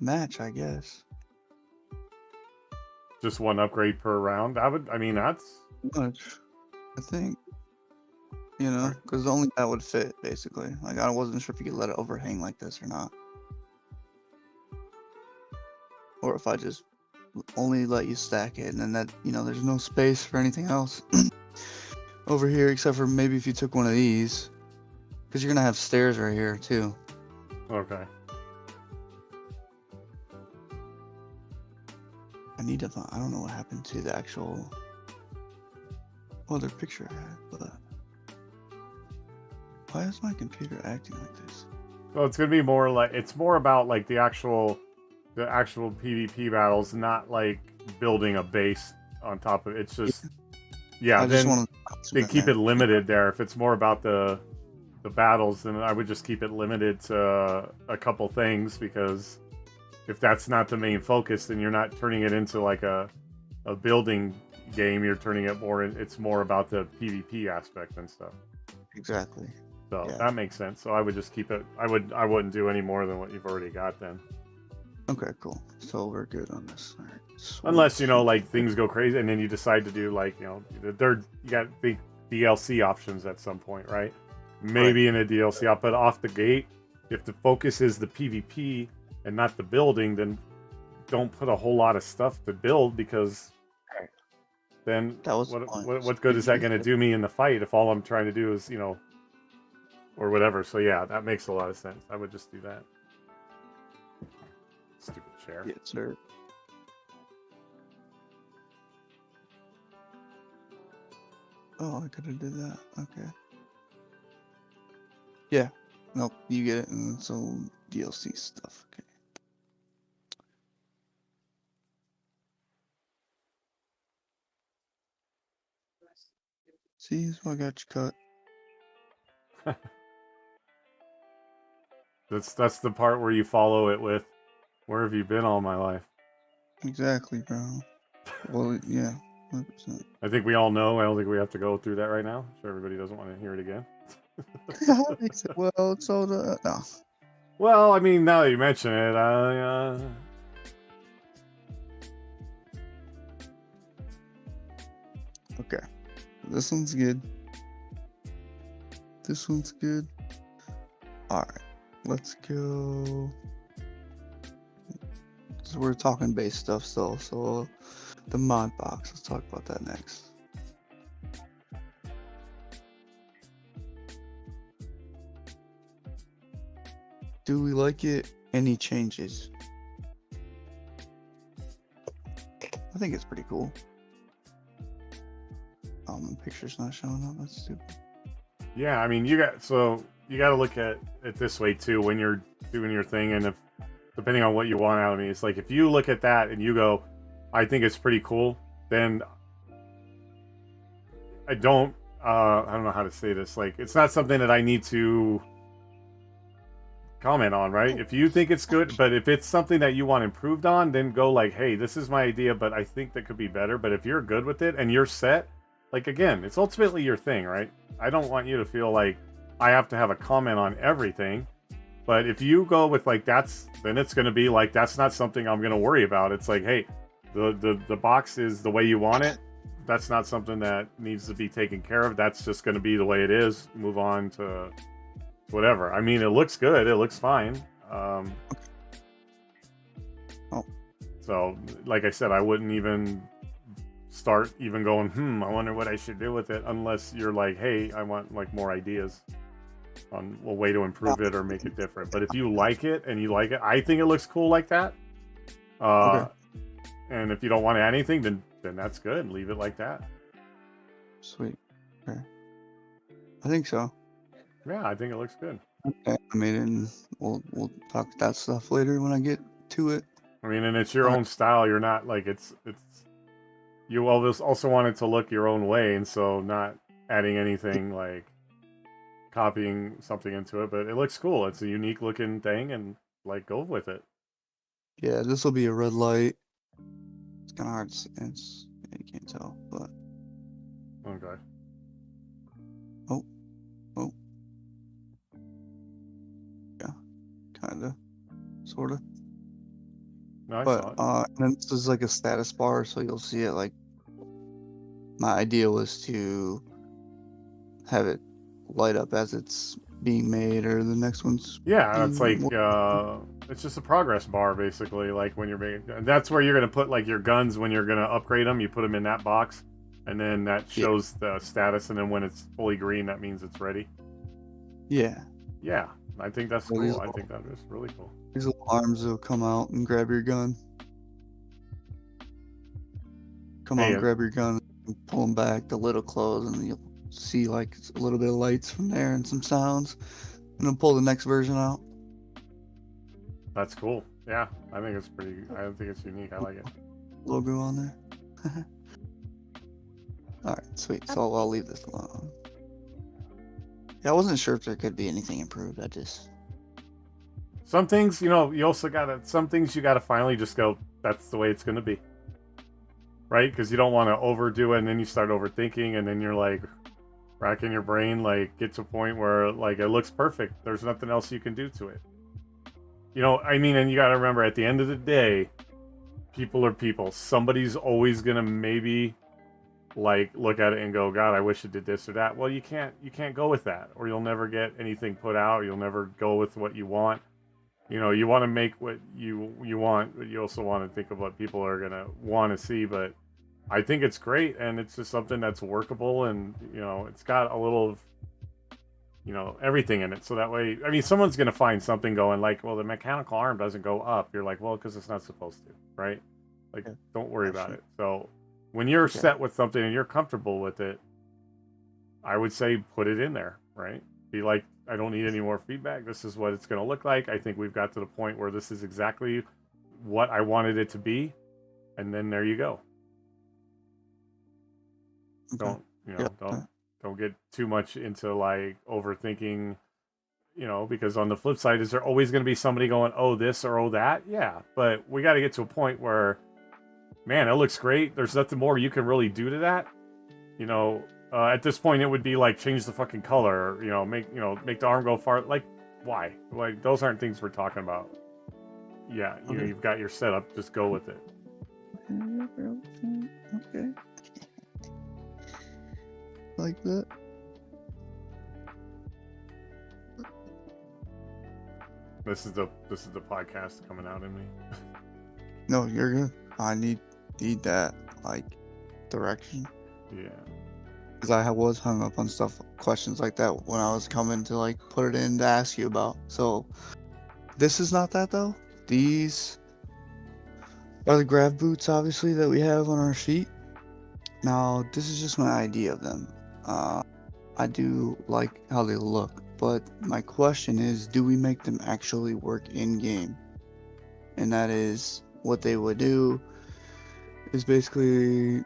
match, I guess. just one upgrade per round. I mean, that's Much, I think. You know, because only that would fit basically. Like I wasn't sure if you could let it overhang like this or not, or if I just only let you stack it, and then that, you know, there's no space for anything else over here except for maybe if you took one of these, because you're gonna have stairs right here too. okay. I need to find, I don't know what happened to the actual other picture I had, but why is my computer acting like this? Well, it's gonna be more like, it's more about like the actual PvP battles, not like building a base on top of it. It's just yeah. I just Then want they keep it limited there. If it's more about the battles, then I would just keep it limited to a couple things, because if that's not the main focus, then you're not turning it into like a building game. You're turning it more. It's more about the PvP aspect and stuff. Exactly. So Yeah. that makes sense. So I would just keep it. I wouldn't do any more than what you've already got then. Okay, cool. So we're good on this. All right. Sweet. Unless, you know, like things go crazy and then you decide to do like, you know, you got big DLC options at some point, right? Maybe in a DLC, but off the gate, if the focus is the PvP and not the building, then don't put a whole lot of stuff to build, because then That was what good is that going to do me in the fight if all I'm trying to do is, you know, or whatever. So yeah, that makes a lot of sense. I would just do that. Stupid chair. Yes, sir. Oh, I could have did that. Okay. Yeah. Nope. You get it. And it's all DLC stuff. Okay. See, so I got you cut. That's the part where you follow it with, "Where have you been all my life?" Exactly, bro. Well, yeah. 100%. I think we all know. I don't think we have to go through that right now. I'm sure everybody doesn't want to hear it again. Well, so no. Well, I mean, now that you mention it, Okay. This one's good. This one's good. Alright. Let's go. So we're talking base stuff still. So the mod box. Let's talk about that next. Do we like it? Any changes? I think it's pretty cool. The picture's not showing up. That's stupid. yeah, I mean, you got to look at it this way too when you're doing your thing, and if depending on what you want out of me, it's like if you look at that and you go, "I think it's pretty cool," then I don't know how to say this. Like, it's not something that I need to comment on, right? If you think it's good, but if it's something that you want improved on, then go like, "Hey, this is my idea, but I think that could be better." But if you're good with it and you're set, like, again, it's ultimately your thing, right? I don't want you to feel like I have to have a comment on everything. But if you go with like then it's going to be like, that's not something I'm going to worry about. It's like, hey, the box is the way you want it. That's not something that needs to be taken care of. That's just going to be the way it is. Move on to whatever. I mean, it looks good. It looks fine. So, like I said, I wouldn't even start even going, I wonder what I should do with it, unless you're like, hey, I want like more ideas on a way to improve it or make it different. But if you like it and you like it, I think it looks cool like that. Okay. And if you don't want to add anything, then that's good. Leave it like that. Sweet. Okay. I think so. Yeah, I think it looks good. Okay. I mean, and we'll talk that stuff later when I get to it. I mean, and it's your Alright. own style. You're not like it's you also want it to look your own way, and so not adding anything like copying something into it. But it looks cool. It's a unique looking thing, and like go with it. Yeah, this will be a red light. It's kind of hard to see. You can't tell, but Okay. oh, yeah, kind of, sort of. No, I But saw it. and this is like a status bar, so you'll see it. Like, my idea was to have it light up as it's being made, or the next one's Yeah, it's being. like it's just a progress bar basically. Like when you're making, that's where you're gonna put like your guns when you're gonna upgrade them. You put them in that box, and then that shows the status. And then when it's fully green, that means it's ready. Yeah. Yeah, I think that's Well, these cool. I think that is really cool. These little arms will come out and grab your gun. Come Hey, on, grab your gun, and pull them back. The lid will close, and you'll see like a little bit of lights from there and some sounds. And then pull the next version out. That's cool. Yeah, I think it's pretty. I think it's unique. I like it. Logo on there. Alright, sweet. So I'll leave this alone. Yeah, I wasn't sure if there could be anything improved. I just. Some things, you also gotta. Some things you gotta finally just go. That's the way it's gonna be. Right? Because you don't want to overdo it, and then you start overthinking, and then you're like racking your brain. Like get to a point where like it looks perfect. There's nothing else you can do to it. I mean, and you gotta remember at the end of the day, people are people. Somebody's always gonna maybe like look at it and go, God, I wish it did this or that. Well, you can't go with that, or you'll never get anything put out. You'll never go with what you want. You want to make what you want, but you also want to think of what people are gonna want to see. But I think it's great, and it's just something that's workable, and it's got a little of everything in it. So that way, I mean, someone's gonna find something going like, well, the mechanical arm doesn't go up. You're like, well, because it's not supposed to, right? Like, don't worry about it. So when you're set with something and you're comfortable with it, I would say put it in there, right? Be like, I don't need any more feedback. This is what it's going to look like. I think we've got to the point where this is exactly what I wanted it to be. And then there you go. Okay. Don't get too much into like overthinking, because on the flip side, is there always going to be somebody going, oh, this or oh, that? Yeah. But we got to get to a point where, man, it looks great. There's nothing more you can really do to that. At this point, it would be like change the fucking color. Make the arm go far. Like, why? Like, those aren't things we're talking about. Yeah, you've got your setup. Just go with it. Okay. Like that. This is the podcast coming out in me. No, you're good. I need that like direction. Yeah. Because I was hung up on questions like that when I was coming to like put it in to ask you about. So this is not that though. These are the grav boots, obviously, that we have on our sheet. Now this is just my idea of them. I do like how they look, but my question is, do we make them actually work in game? And that is what they would do is basically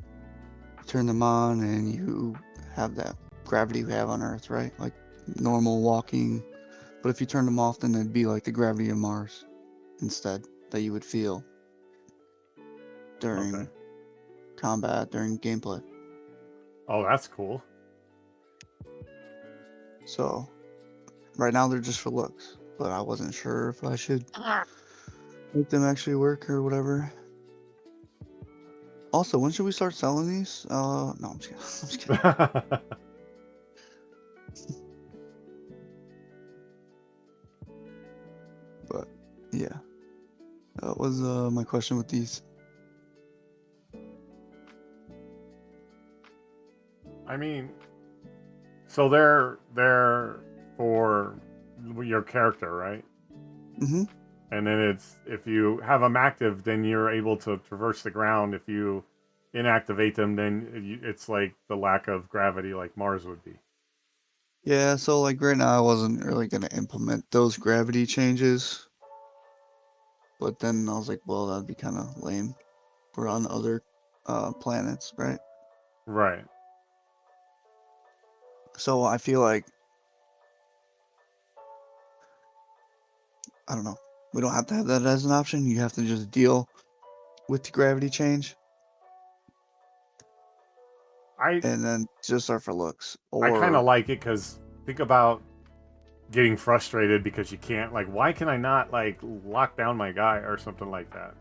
turn them on and you have that gravity we have on Earth, right? Like normal walking. But if you turn them off, then it'd be like the gravity of Mars instead that you would feel during combat, during gameplay. Oh, that's cool. So right now they're just for looks, but I wasn't sure if I should make them actually work or whatever. Also, when should we start selling these? No, I'm just kidding. But yeah, that was my question with these. I mean, so they're for your character, right? Mm-hmm. And then it's, if you have them active, then you're able to traverse the ground. If inactivate them, then it's like the lack of gravity like Mars would be. Yeah, so like right now I wasn't really gonna implement those gravity changes. But then I was like, well, that'd be kind of lame. We're on other planets, right? Right. So I feel like, I don't know, we don't have to have that as an option. You have to just deal with the gravity change I and then just start for looks. I kind of Or like it because think about getting frustrated because you can't, like, why can I not like lock down my guy or something like that?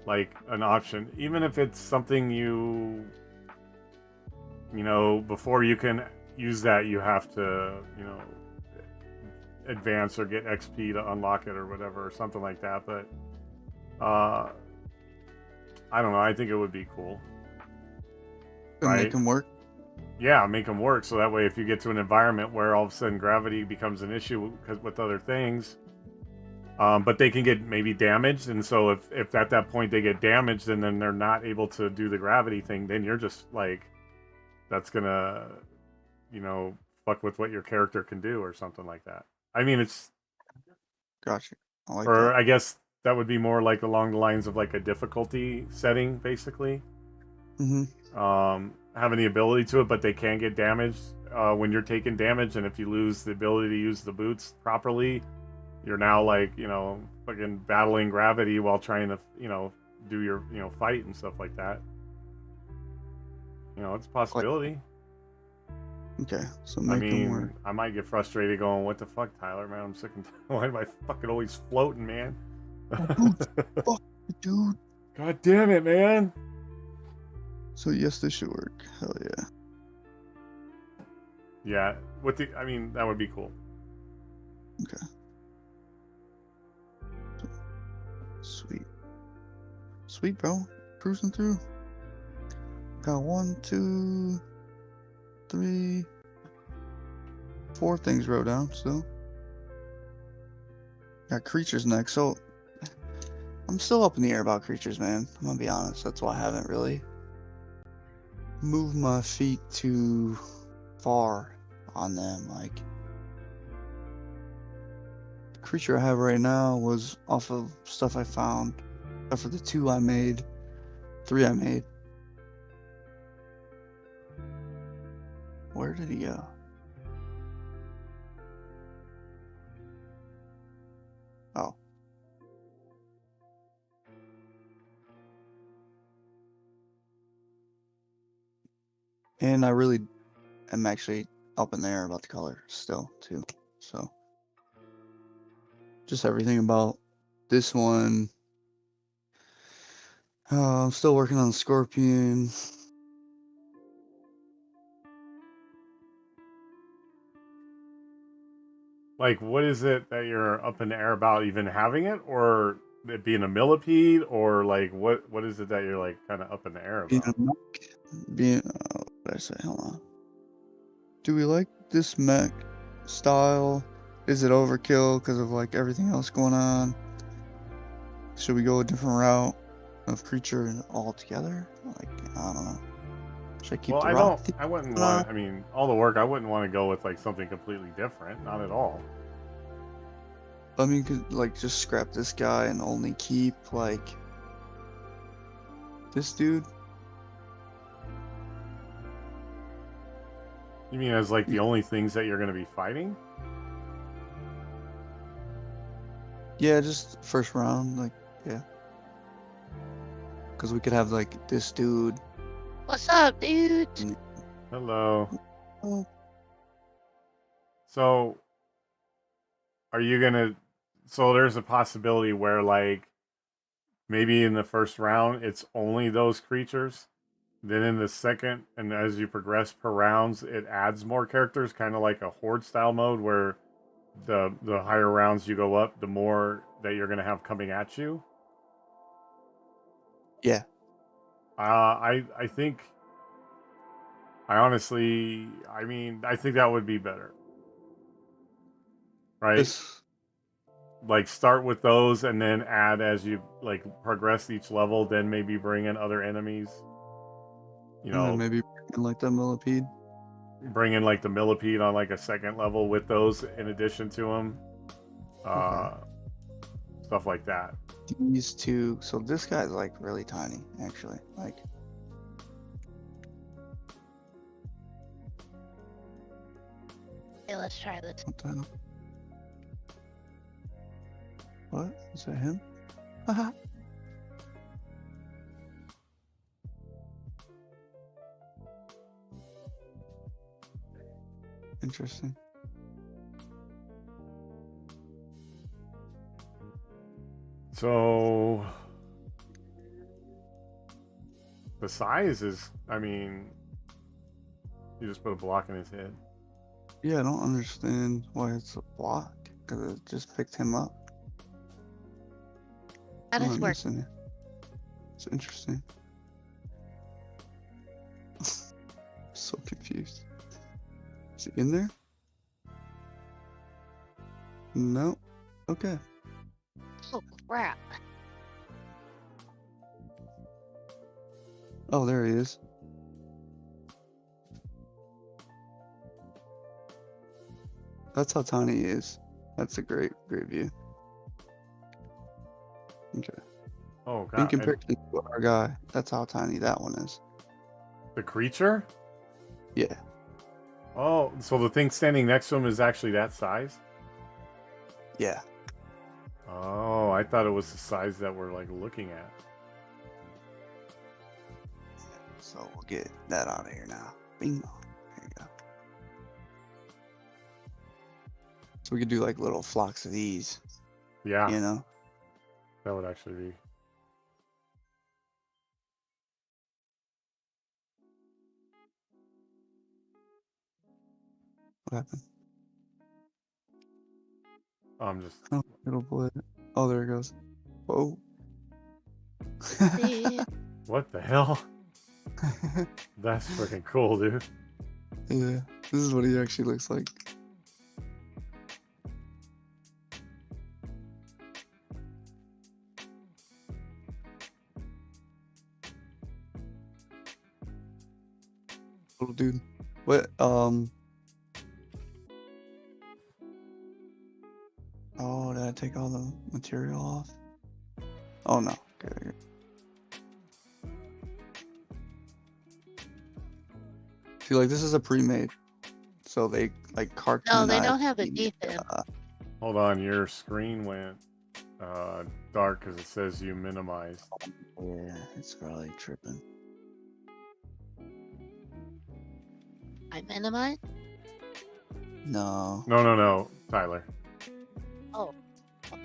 Like an option, even if it's something you know, before you can use that, you have to, you know, advance or get XP to unlock it or whatever, or something like that. But I don't know. I think it would be cool. make Right? them work. Yeah, make them work so that way if you get to an environment where all of a sudden gravity becomes an issue because with other things, but they can get maybe damaged, and so if at that point they get damaged and then they're not able to do the gravity thing, then you're just like, that's gonna, you know, fuck with what your character can do or something like that. I mean, it's, Gotcha. I like or that. I guess that would be more like along the lines of like a difficulty setting, basically. Having the ability to it, but they can get damaged when you're taking damage, and if you lose the ability to use the boots properly, you're now like, you know, fucking battling gravity while trying to, you know, do your, you know, fight and stuff like that. You know, it's a possibility. Okay, so I make them work. mean, I might get frustrated going, what the fuck, Tyler, man? I'm sick and why am I fucking always floating, man? Fuck, dude. God damn it, man. So yes, this should work. Hell yeah. Yeah, with the, I mean, that would be cool. Okay. Sweet. Sweet, bro. Cruising through. Got 1, 2, 3, 4 things wrote down still. Got creatures next. So I'm still up in the air about creatures, man. I'm gonna be honest. That's why I haven't really moved my feet too far on them. Like, the creature I have right now was off of stuff I found. Except for the 2 I made, 3 I made. Where did he go? Oh. And I really am actually up in the air about the color still, too. So, just everything about this one. I'm still working on the Scorpion. Like, what is it that you're up in the air about even having it, or it being a millipede, or like what is it that you're like kind of up in the air Being about? a mech. Being, what did I say? Hold on. Do we like this mech style? Is it overkill because of like everything else going on? Should we go a different route of creature altogether? Like, I don't know. Should I keep Well, the rock? I wouldn't want. I mean, all the work. I wouldn't want to go with like something completely different. Not at all. I mean, could like just scrap this guy and only keep like this dude. You mean as like the only things that you're going to be fighting? Yeah, just first round, like, yeah. Because we could have like this dude. What's up, dude? Hello. Oh, So, are you gonna? So there's a possibility where like maybe in the first round it's only those creatures. Then in the second, and as you progress per rounds, it adds more characters, kind of like a horde style mode, where the higher rounds you go up, the more that you're gonna have coming at you. yeah. I think. I honestly, I mean, I think that would be better, right? This, Like start with those, and then add as you like progress each level. Then maybe bring in other enemies. you And then know, maybe like the millipede. bring in like the millipede on like a second level with those in addition to them. Stuff like that. These two. So this guy's like really tiny, actually. Like, Okay, let's try this. what the hell? What? Is that him? Haha. Interesting. So the size is, I mean, you just put a block in his head. Yeah, I don't understand why it's a block. Because it just picked him up. How does I'm it work? missing it. It's interesting. So confused. Is he in there? No. Okay. Oh crap! Oh, there he is. That's how tiny he is. That's a great view. Okay. Oh In god! And comparison to our guy, that's how tiny that one is. the creature? Yeah. Oh, so the thing standing next to him is actually that size? Yeah. Oh, I thought it was the size that we're like looking at. So we'll get that out of here now. Bingo. There you go. So we could do like little flocks of these, Yeah, you know? that would actually be. What happened? I'm just. Oh, little boy. Oh, there it goes. Whoa. See, What the hell? That's freaking cool, dude. Yeah, this is what he actually looks like. Little dude. What, oh, did I take all the material off? Oh, no. Okay, there you go. See, like, this is a pre-made. So they, like, cartoonize. no, they don't have a the, defense. Hold on, your screen went dark because it says you minimized. Yeah, it's probably tripping. I minimize. No. No, Tyler. Oh. I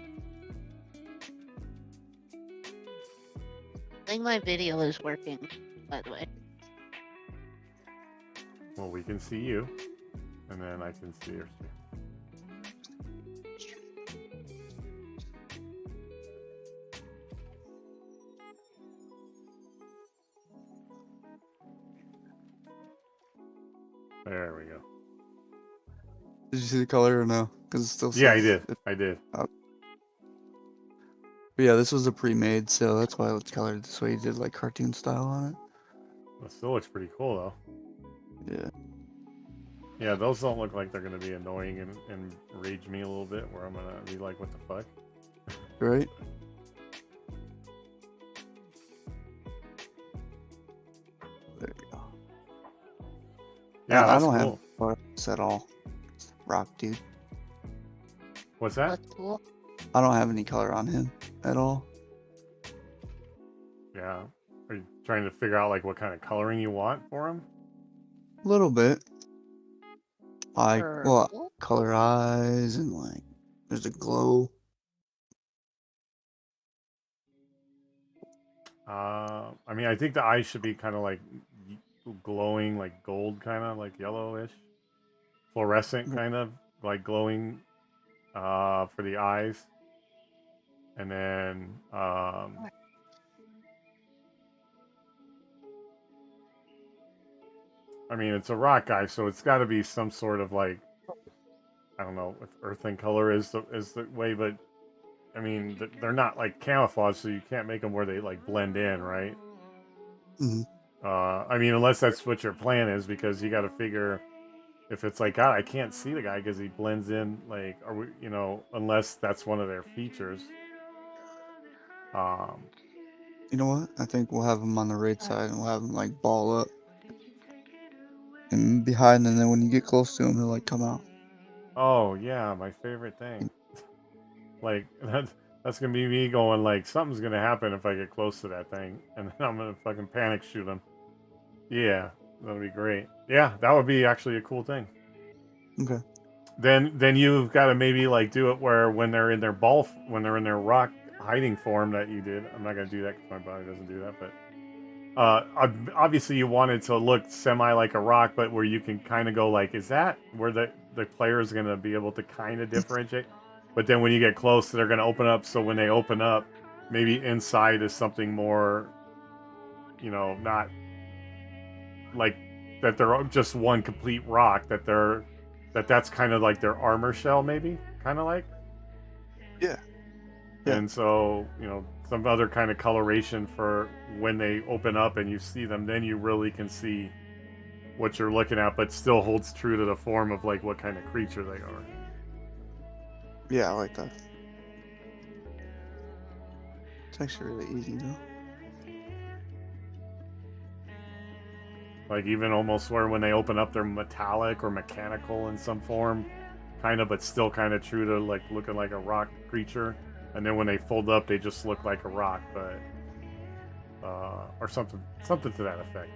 think my video is working, by the way. Well, we can see you, and then I can see your screen. There we go. Did you see the color or no? Because it still says. Yeah, I did. I did. But yeah, this was a pre-made, so that's why it's colored this way. He did like cartoon style on It still looks pretty cool, though. it. Yeah. Yeah, those don't look like they're going to be annoying and rage me a little bit, where I'm going to be like, what the fuck? Right? There you go. Yeah, I that's don't cool. have buttons at all. Rock, dude. What's that? That's cool. I don't have any color on him at all. Yeah. Are you trying to figure out like what kind of coloring you want for him? A little bit. Like, well, Purple? color eyes and like, there's a glow. I mean, I think the eyes should be kind of like glowing, like gold, kind of like yellowish, fluorescent, kind of like glowing for the eyes, and then I mean, it's a rock guy, so it's got to be some sort of like, I don't know if earthen color is the way, but I mean, they're not like camouflage, so you can't make them where they like blend in, right? Mhm. I mean, unless that's what your plan is, because you got to figure if it's like, God, I can't see the guy because he blends in. Like, are we, unless that's one of their features. Um, You know what? I think we'll have him on the right side and we'll have him like ball up and behind, and then when you get close to him, he'll like come out. oh yeah, my favorite thing. Like that's gonna be me going like something's gonna happen if I get close to that thing, and then I'm gonna fucking panic shoot him. Yeah, that'll be great. Yeah, that would be actually a cool thing. Okay. Then you've got to maybe like do it where when they're in their when they're in their rock hiding form that you did. I'm not gonna do that because my body doesn't do that, but obviously you want it to look semi like a rock, but where you can kind of go like, is that where the player is gonna be able to kind of differentiate? But then when you get close, they're gonna open up. So when they open up, maybe inside is something more, not like that they're just one complete rock. That's kind of like their armor shell, maybe kind of like. Yeah. Yeah. And so, some other kind of coloration for when they open up and you see them, then you really can see what you're looking at, but still holds true to the form of like what kind of creature they are. Yeah, I like that. It's actually really easy though. Like even almost where when they open up they're metallic or mechanical in some form, kind of, but still kind of true to like looking like a rock creature. And then when they fold up, they just look like a rock, but or something to that effect.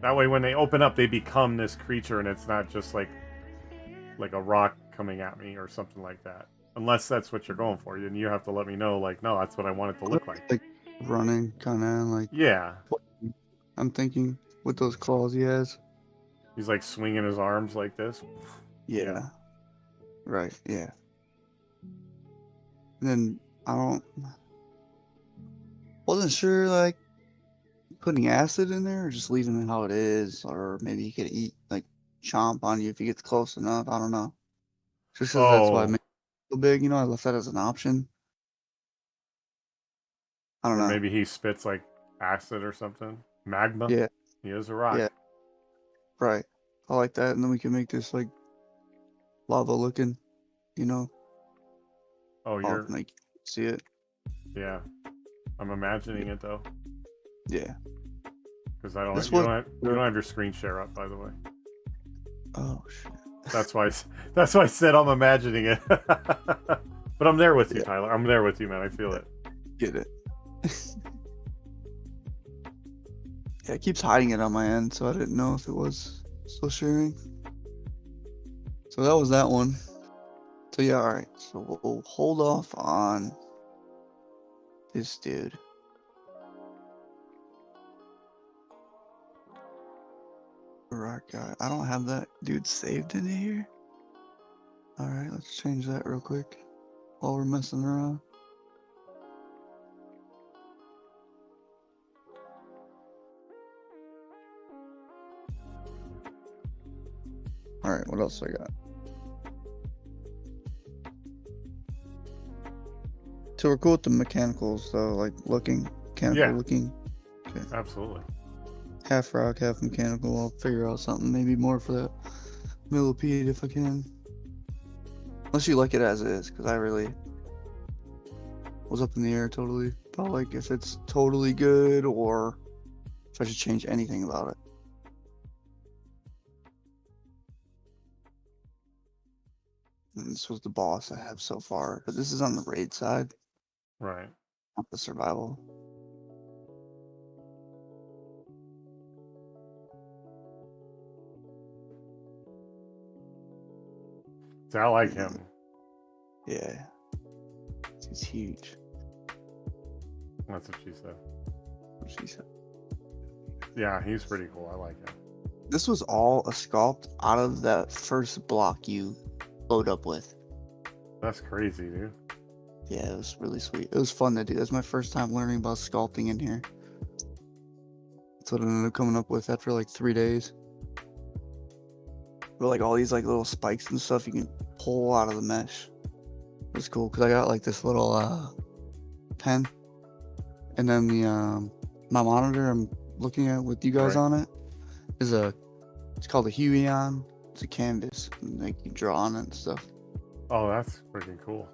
That way, when they open up, they become this creature, and it's not just like a rock coming at me or something like that. Unless that's what you're going for, then you have to let me know. Like, no, that's what I want it to look like. Like running, kind of like. Yeah. I'm thinking with those claws he has. He's like swinging his arms like this. Yeah. Right. Yeah. And then wasn't sure like putting acid in there or just leaving it how it is, or maybe he could eat like chomp on you if he gets close enough. I don't know. Just because that's why I made it so big, I left that as an option. I don't know. Maybe he spits like acid or something. Magma. Yeah. He is a rock. Yeah. Right. I like that, and then we can make this like lava looking, Oh, you're like see it. Yeah. I'm imagining it though. Yeah. Because I don't. You don't have your screen share up, by the way. Oh shit. That's why I said I'm imagining it. But I'm there with you, Tyler. I'm there with you, man. I feel it. Get it. Yeah, it keeps hiding it on my end, so I didn't know if it was still sharing. So that was that one. So yeah, alright. So we'll hold off on this dude. Rock guy. I don't have that dude saved in here. Alright, let's change that real quick while we're messing around. Alright, what else I got? So we're cool with the mechanicals though, like mechanical looking. Okay. Absolutely. Half rock, half mechanical. I'll figure out something maybe more for that millipede if I can. Unless you like it as is, because I really was up in the air totally about like if it's totally good or if I should change anything about it. And this was the boss I have so far, but this is on the raid side. Right. Not the survival. See, I like him. Yeah. He's huge. That's what she said. What she said. Yeah, he's pretty cool. I like him. This was all a sculpt out of that first block you load up with. That's crazy, dude. Yeah, it was really sweet. It was fun to do. That's my first time learning about sculpting in here. That's what I ended up coming up with after like 3 days. But like all these like little spikes and stuff you can pull out of the mesh. It was cool because I got like this little pen, and then the my monitor I'm looking at with you guys Right. on it is it's called a Huion. It's a canvas, and like you draw on it and stuff. Oh, that's freaking cool.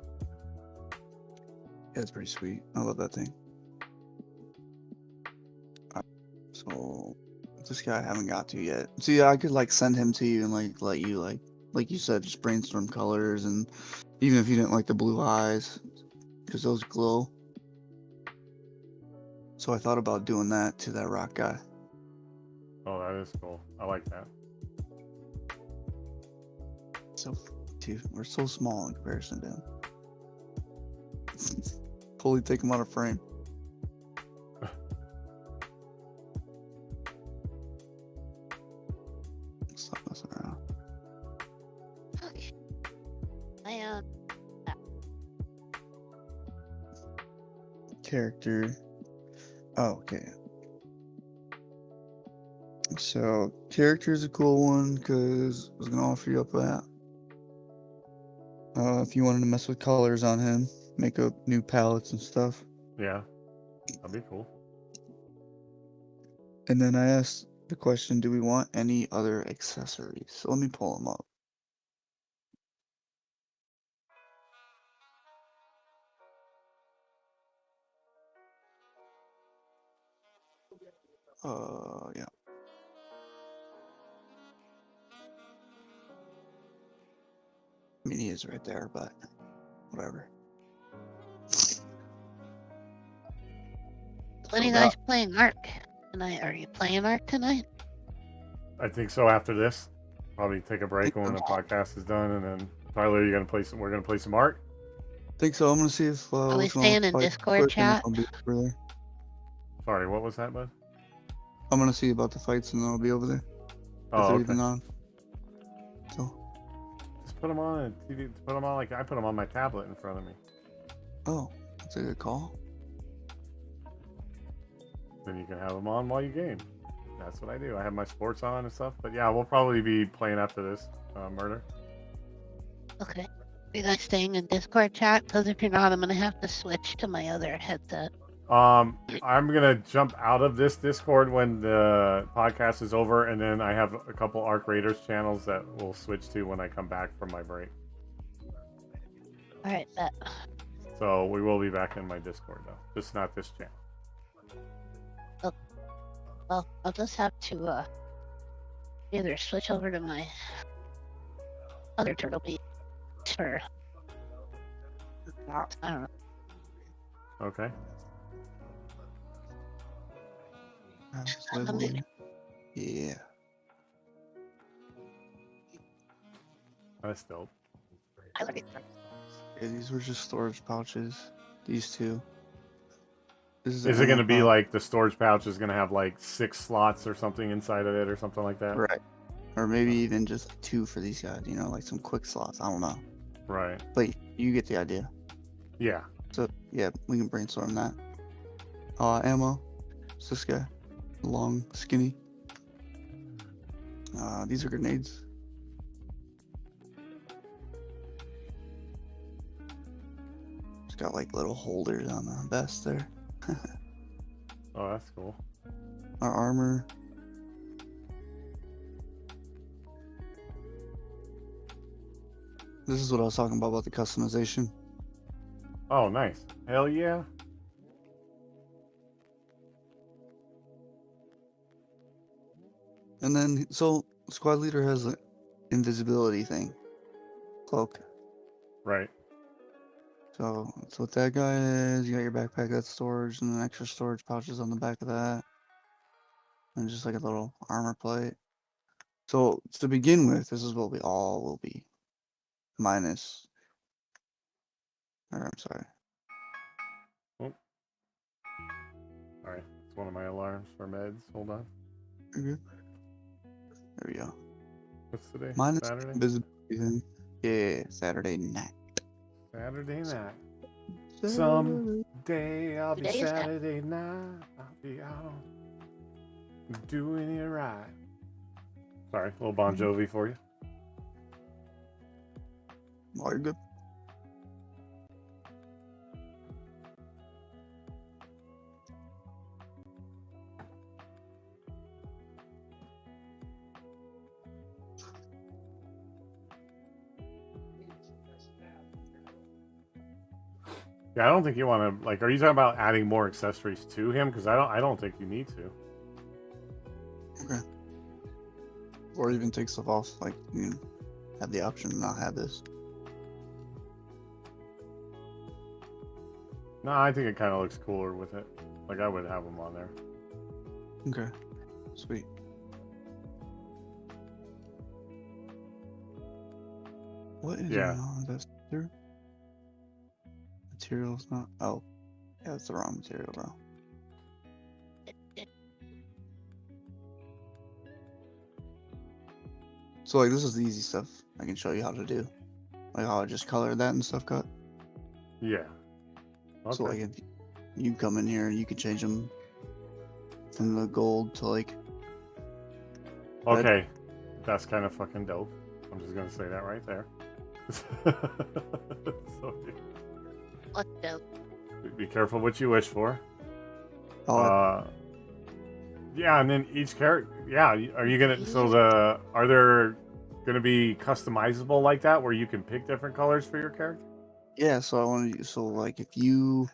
Yeah, it's pretty sweet. I love that thing. So this guy I haven't got to yet. See, I could like send him to you and like let you like you said, just brainstorm colors, and even if you didn't like the blue eyes, because those glow. So I thought about doing that to that rock guy. Oh, that is cool. I like that. So, dude, we're so small in comparison to him. Fully take him out of frame. Stop messing around. Okay. Character. Oh, okay. So, character is a cool one because I was gonna offer you up that. If you wanted to mess with colors on him, make up new palettes and stuff. Yeah, that'd be cool. And then I asked the question, do we want any other accessories? So let me pull them up. Yeah. I mean, he is right there, but whatever. When are you guys playing Ark tonight? Are you playing Ark tonight? I think so. After this, probably take a break when the podcast is done, and then Tyler, you're gonna play some. We're gonna play some Ark. Think so. I'm gonna see if Are we what's going on staying with in the fight Discord quick, and then chat? I'll be over there. Sorry, what was that, bud? I'm gonna see about the fights, and then I'll be over there. Oh, if they're okay. even on. So. Just put them on a TV. Put them on like I put them on my tablet in front of me. Oh, that's a good call. Then you can have them on while you game. That's what I do. I have my sports on and stuff. But yeah, we'll probably be playing after this murder. Okay. Are you guys staying in Discord chat? Because if you're not, I'm gonna have to switch to my other headset. I'm gonna jump out of this Discord when the podcast is over, and then I have a couple Arc Raiders channels that we'll switch to when I come back from my break. All right, bet. So we will be back in my Discord though, just not this channel. Well, I'll just have to either switch over to my other Turtle Beach or not. I don't know. Okay. Yeah. That's dope. I like it. Yeah, these were just storage pouches. These two. This Is it going to be like the storage pouch is going to have like 6 slots or something inside of it or something like that? Right. Or maybe even just 2 for these guys, you know, like some quick slots. I don't know. Right. But you get the idea. Yeah. So, yeah, we can brainstorm that. Ammo. It's this guy. Long, skinny. These are grenades. It's got like little holders on the vest there. Oh, that's cool. Our armor. This is what I was talking about the customization. Oh, nice. Hell yeah. And then, so squad leader has an invisibility thing, cloak. Right. So that's what that guy is. You got your backpack, that's storage, and then extra storage pouches on the back of that, and just like a little armor plate. So to begin with, this is what we all will be, minus. Or I'm sorry. Oh. Sorry. It's one of my alarms for meds. Hold on. You're good. There we go. What's today? Minus Saturday? invisibility thing. Yeah, Saturday night. Saturday night. Saturday. Someday I'll be Today is Saturday night. I'll be out doing it right. Sorry, a little Bon Jovi for you. Oh, you're good. Yeah, I don't think you want to like. Are you talking about adding more accessories to him? Because I don't think you need to. Okay. Or even take stuff off. Like you have the option to not have this. No, I think it kind of looks cooler with it. Like I would have him on there. Okay. Sweet. What is Yeah. wrong with this? Material's not. Oh, yeah, that's the wrong material, bro. So like, this is the easy stuff. I can show you how to do, like how I just colored that and stuff cut. Yeah. Okay. So like, if you come in here, you can change them from the gold to like. red. Okay. That's kind of fucking dope. I'm just gonna say that right there. So, What the? be careful what you wish for. Oh, Yeah, and then each character. Yeah, are you gonna? So are there gonna be customizable like that where you can pick different colors for your character? yeah. So I want to. So like, if you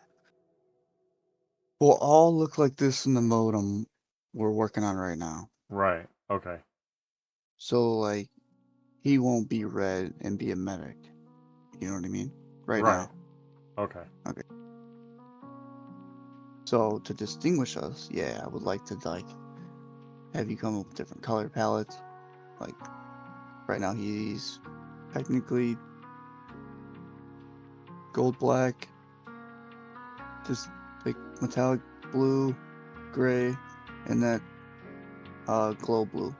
will all look like this in the modem we're working on right now. Right. Okay. So like, he won't be red and be a medic. You know what I mean? Right now. Okay. So to distinguish us, yeah, I would like to like have you come up with different color palettes. Like right now he's technically gold black, just like metallic blue, gray, and that glow blue.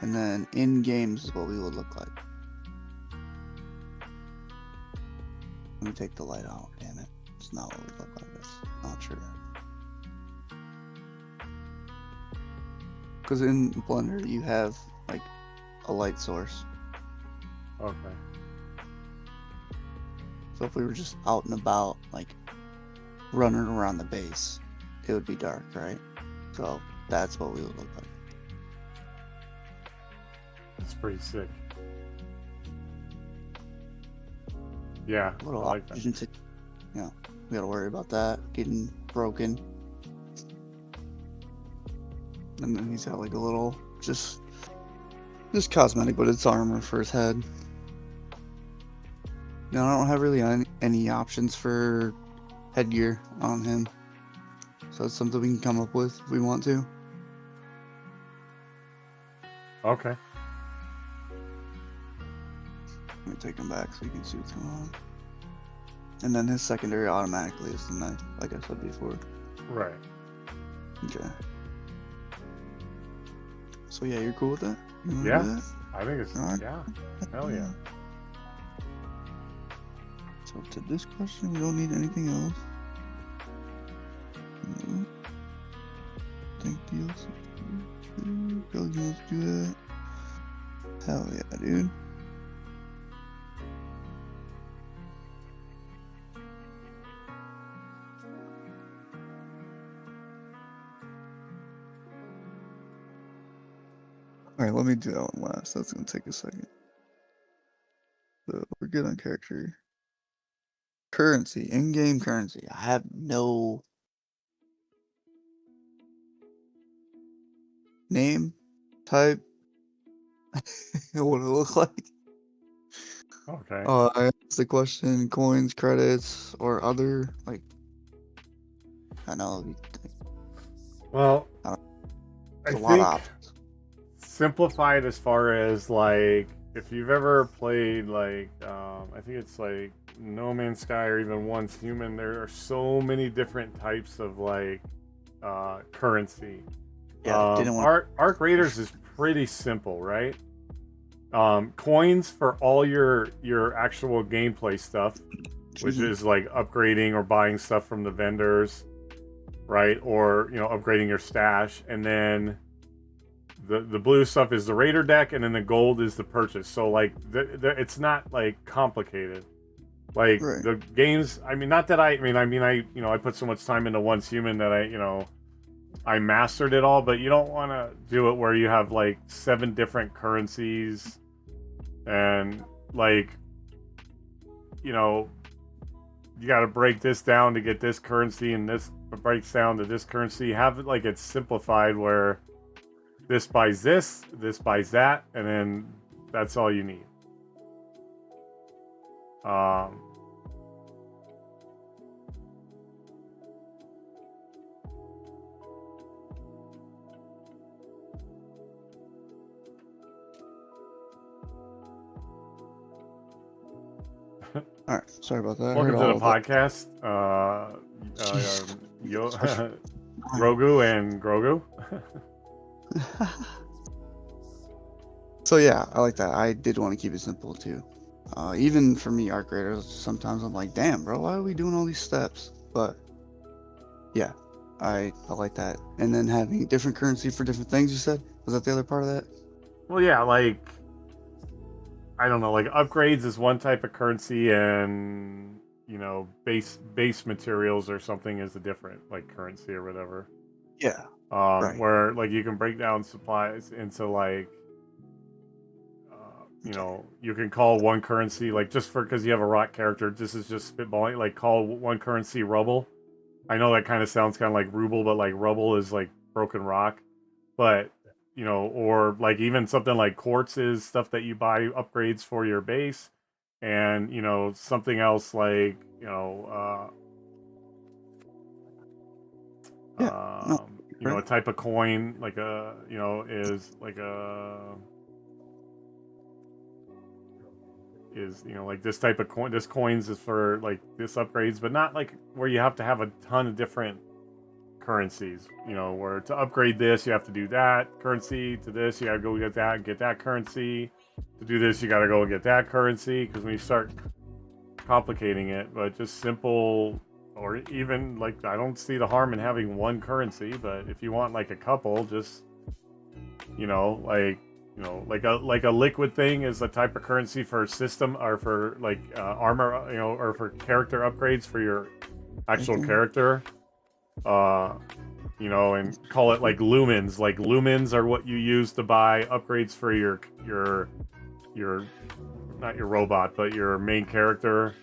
And then in games is what we would look like. Let me take the light out, damn it. It's not what we look like. It's not true. Because in Blender you have like a light source. Okay. So if we were just out and about, like running around the base, it would be dark, right? So that's what we would look like. That's pretty sick. Yeah, A little I like that. oxygen to, we gotta worry about that getting broken. And then he's got like a little, just cosmetic, but it's armor for his head. Now I don't have really any options for headgear on him. So it's something we can come up with if we want to. Okay. Let me take him back so you can see what's going on. And then his secondary automatically is the knife, like I said before. Right. Okay. So yeah, you're cool with that? You wanna Yeah. do that? I think it's Alright. yeah. Hell yeah. So to this question, we don't need anything else. No. Think DLC. Go, let's do that. Hell yeah, dude. Alright, let me do that one last. That's gonna take a second. So we're good on character. Currency, in-game currency. I have no name, type, what it look like. Okay. I asked the question: coins, credits, or other. Like, I know Well, Uh, I there's a lot of think options. simplified as far as like if you've ever played like I think it's like No Man's Sky or even Once Human, there are so many different types of like currency. Yeah, didn't want. Arc Raiders is pretty simple, right? Coins for all your actual gameplay stuff, which is like upgrading or buying stuff from the vendors, right? Or upgrading your stash, and then the blue stuff is the Raider deck, and then the gold is the purchase. So like it's not like complicated. Like Right. the games, I mean, not that I put so much time into Once Human that I mastered it all, but you don't want to do it where you have like 7 different currencies and like you got to break this down to get this currency, and this breaks down to this currency. Have it like it's simplified where this buys this buys that, and then that's all you need. All right, sorry about that. I Welcome heard to the all of it. podcast. Grogu and Grogu. So yeah, I like that. I did want to keep it simple too. Even for me, art graders, sometimes I'm like, damn, bro, why are we doing all these steps? But yeah, I like that. And then having different currency for different things. You said, was that the other part of that? Well, yeah, like I don't know, like upgrades is one type of currency, and you know, base materials or something is a different like currency or whatever. Yeah. Right. Where like you can break down supplies into like, you know, you can call one currency like just for because you have a rock character. This is just spitballing. Like call one currency rubble. I know that kind of sounds kind of like ruble, but like rubble is like broken rock. But you know, or like even something like quartz is stuff that you buy upgrades for your base, and you know something else like you know. You know, a type of coin like a you know is like a is you know like this type of coin. This coins is for like this upgrades, but not like where you have to have a ton of different currencies. You know, where to upgrade this you have to do that currency. To this you gotta go get that currency. To do this you gotta go get that currency. Because when you start complicating it, but just simple. Or even like I don't see the harm in having one currency, but if you want like a couple, just you know like a liquid thing is a type of currency for system or for like armor, you know, or for character upgrades for your actual character. You know, and call it like lumens. Like lumens are what you use to buy upgrades for your not your robot, but your main character.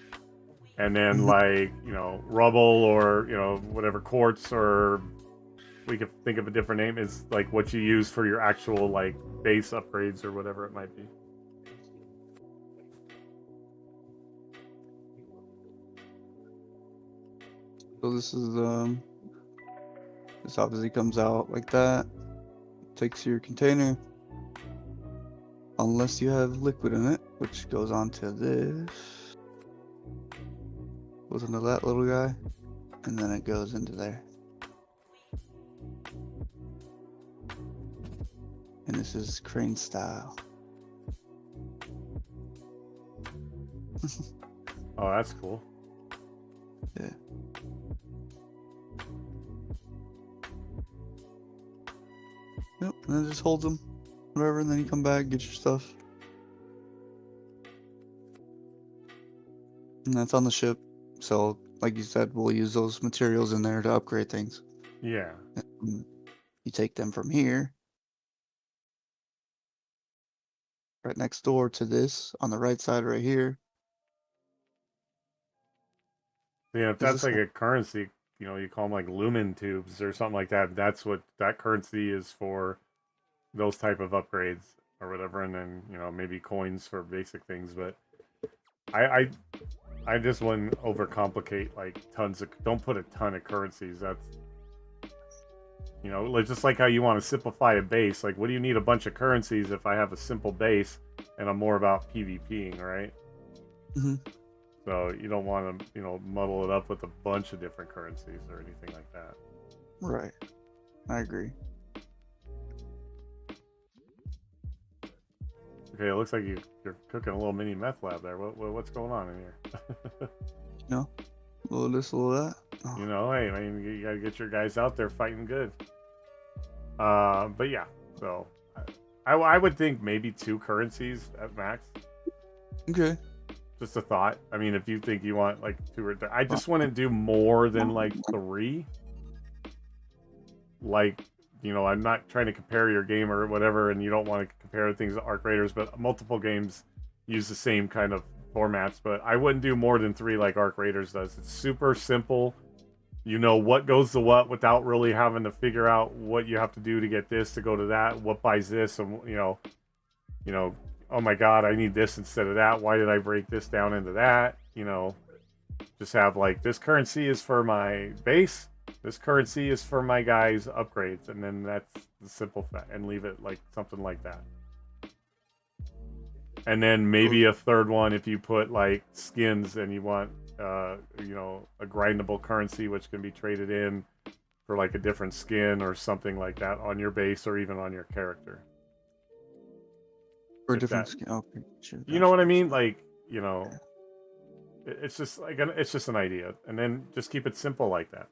And then like, you know, rubble or, you know, whatever quartz, or we could think of a different name, is like what you use for your actual like base upgrades or whatever it might be. So this is this obviously comes out like that. Takes your container. Unless you have liquid in it, which goes onto this. Goes into that little guy, and then it goes into there. And this is crane style. Oh, that's cool. Yeah. Yep, and then just holds them, whatever, and then you come back, get your stuff. And that's on the ship. So, like you said, we'll use those materials in there to upgrade things. Yeah. And you take them from here, right next door to this, on the right side right here. Yeah, if that's like a currency, you know, you call them like lumen tubes or something like that. That's what that currency is for, those type of upgrades or whatever. And then, you know, maybe coins for basic things. But I just wouldn't overcomplicate like tons of. Don't put a ton of currencies. That's, you know, like just like how you want to simplify a base. Like, what do you need a bunch of currencies if I have a simple base and I'm more about PvPing, right? Mm-hmm. So you don't want to, you know, muddle it up with a bunch of different currencies or anything like that. Right. I agree. Okay, it looks like you're cooking a little mini meth lab there. What's going on in here? No, a little this, a little that. Oh. You know, hey, I mean, you gotta get your guys out there fighting good. But yeah, so I would think maybe 2 currencies at max. Okay. Just a thought. I mean, if you think you want like 2 or 3, I just wouldn't do more than like 3. Like, you know, I'm not trying to compare your game or whatever, and you don't want to compare things to Arc Raiders, but multiple games use the same kind of formats, but I wouldn't do more than 3 like Arc Raiders does. It's super simple. You know what goes to what without really having to figure out what you have to do to get this to go to that. What buys this, and oh my God, I need this instead of that. Why did I break this down into that? Just have like this currency is for my base. This currency is for my guys' upgrades, and then that's the simple fact, and leave it like something like that. And then maybe a third one if you put like skins and you want a grindable currency which can be traded in for like a different skin or something like that on your base or even on your character. For different skin. Okay, sure. You know what I mean? Like, it's just an idea, and then just keep it simple like that.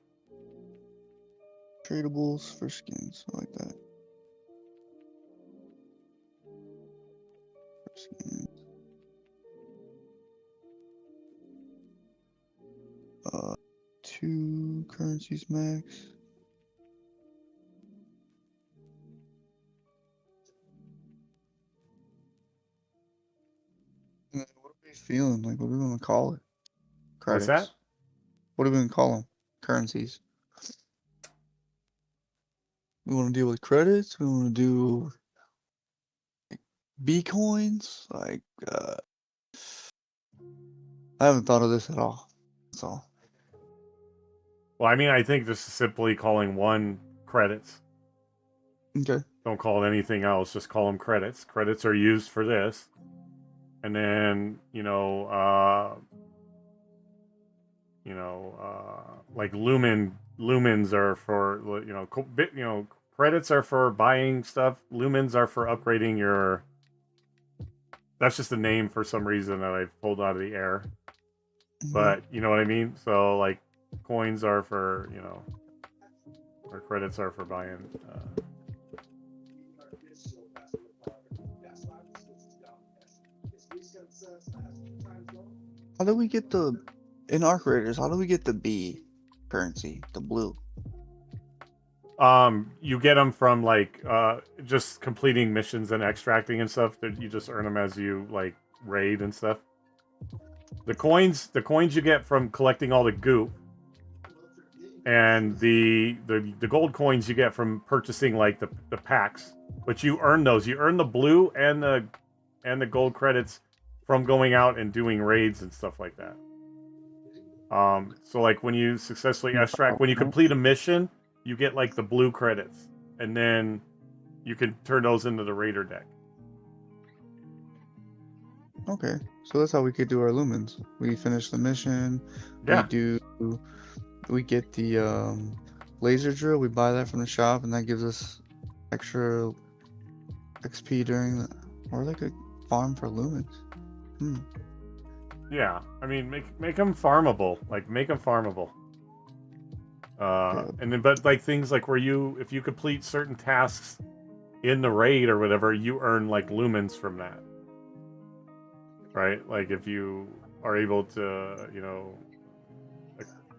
Tradables for skins, I like that. For skins. 2 currencies max. And then what are we feeling? Like, what are we gonna call it? Credits. What's that? What are we gonna call them? Currencies. We want to deal with credits. We want to do like B coins. Like, I haven't thought of this at all. That's all. Well, I mean, I think just simply calling one credits. Okay. Don't call it anything else. Just call them credits. Credits are used for this, and then like lumens are for credits are for buying stuff. Lumens are for upgrading your. That's just a name for some reason that I've pulled out of the air, but you know what I mean. So like. Coins are for, or credits are for buying. How do we get in Arc Raiders, how do we get the B currency, the blue? You get them from like just completing missions and extracting and stuff. That you just earn them as you like raid and stuff. The coins you get from collecting all the goop. And the gold coins you get from purchasing like the packs, but you earn those. You earn the blue and the gold credits from going out and doing raids and stuff like that. So like when you successfully extract, when you complete a mission, you get like the blue credits, and then you can turn those into the raider deck. Okay, so that's how we could do our lumens. We finish the mission. Yeah. We get the laser drill. We buy that from the shop, and that gives us extra XP or like a farm for lumens. Yeah, I mean, make them farmable. Like, make them farmable. And then, but like things like if you complete certain tasks in the raid or whatever, you earn like lumens from that. Right? Like if you are able to,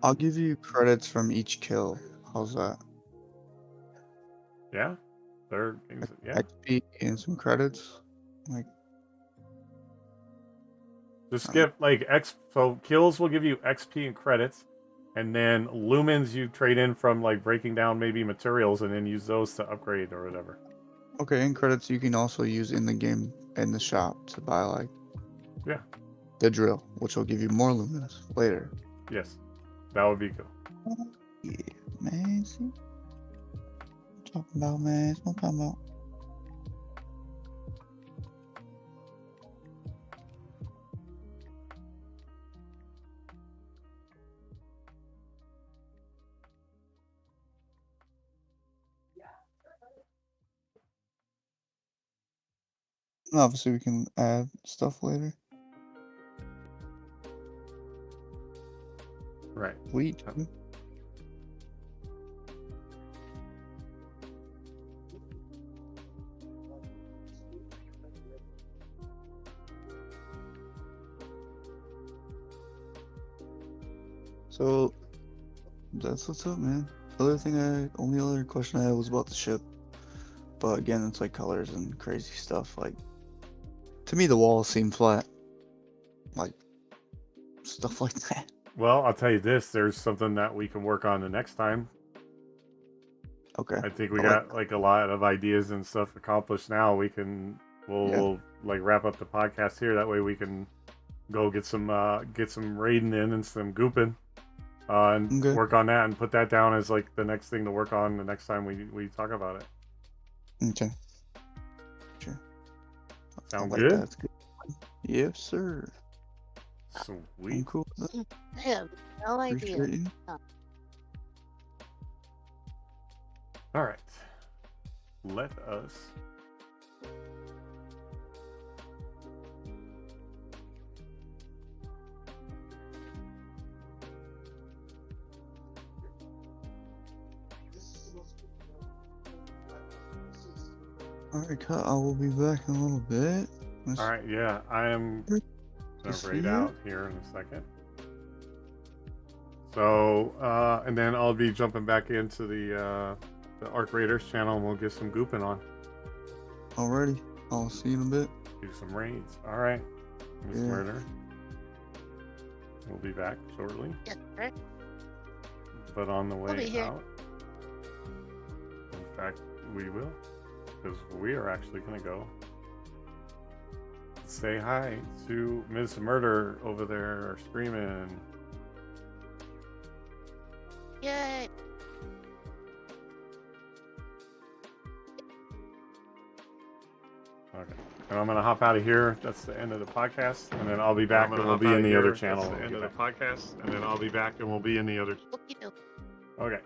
I'll give you credits from each kill. How's that? Yeah, yeah. XP and some credits. Like, just skip like so kills will give you XP and credits, and then lumens you trade in from like breaking down maybe materials, and then use those to upgrade or whatever. Okay, and credits you can also use in the game in the shop to buy like the drill, which will give you more lumens later. Yes. That would be cool. Yeah, man. See? What I'm talking about, man. What I'm talking about. Obviously, we can add stuff later. Right. Sweet. So that's what's up, man. Only other question I had was about the ship, but again, it's like colors and crazy stuff. Like, to me, the walls seem flat. like stuff like that. Well, I'll tell you this. There's something that we can work on the next time. Okay. I think we I like- got like a lot of ideas and stuff accomplished now. We'll like wrap up the podcast here. That way we can go get some raiding in and some gooping, and Okay. work on that and put that down as like the next thing to work on the next time we talk about it. Okay. Sure. I Sound like good? that. That's good. Yes, sir. I'm Sweet. cool with that. I have no idea. Appreciate you. All right. Let us. Alright, cut. I will be back in a little bit. All right. Yeah, I am gonna Just raid here? out here in a second. So, and then I'll be jumping back into the Arc Raiders channel, and we'll get some gooping on. Alrighty. I'll see you in a bit. Do some raids. All right, Miss Yeah. Murder. We'll be back shortly, Yes, sir. but on the be way here. out. In fact, we will, because we are actually gonna go say hi to Miss Murder over there streaming. Yay. Okay. And I'm gonna hop out of here. That's the end of the podcast, and then I'll be back, and we'll be in the other channel. That's the end of the podcast, and then I'll be back, and we'll be in the other. Okie dokie. Okay.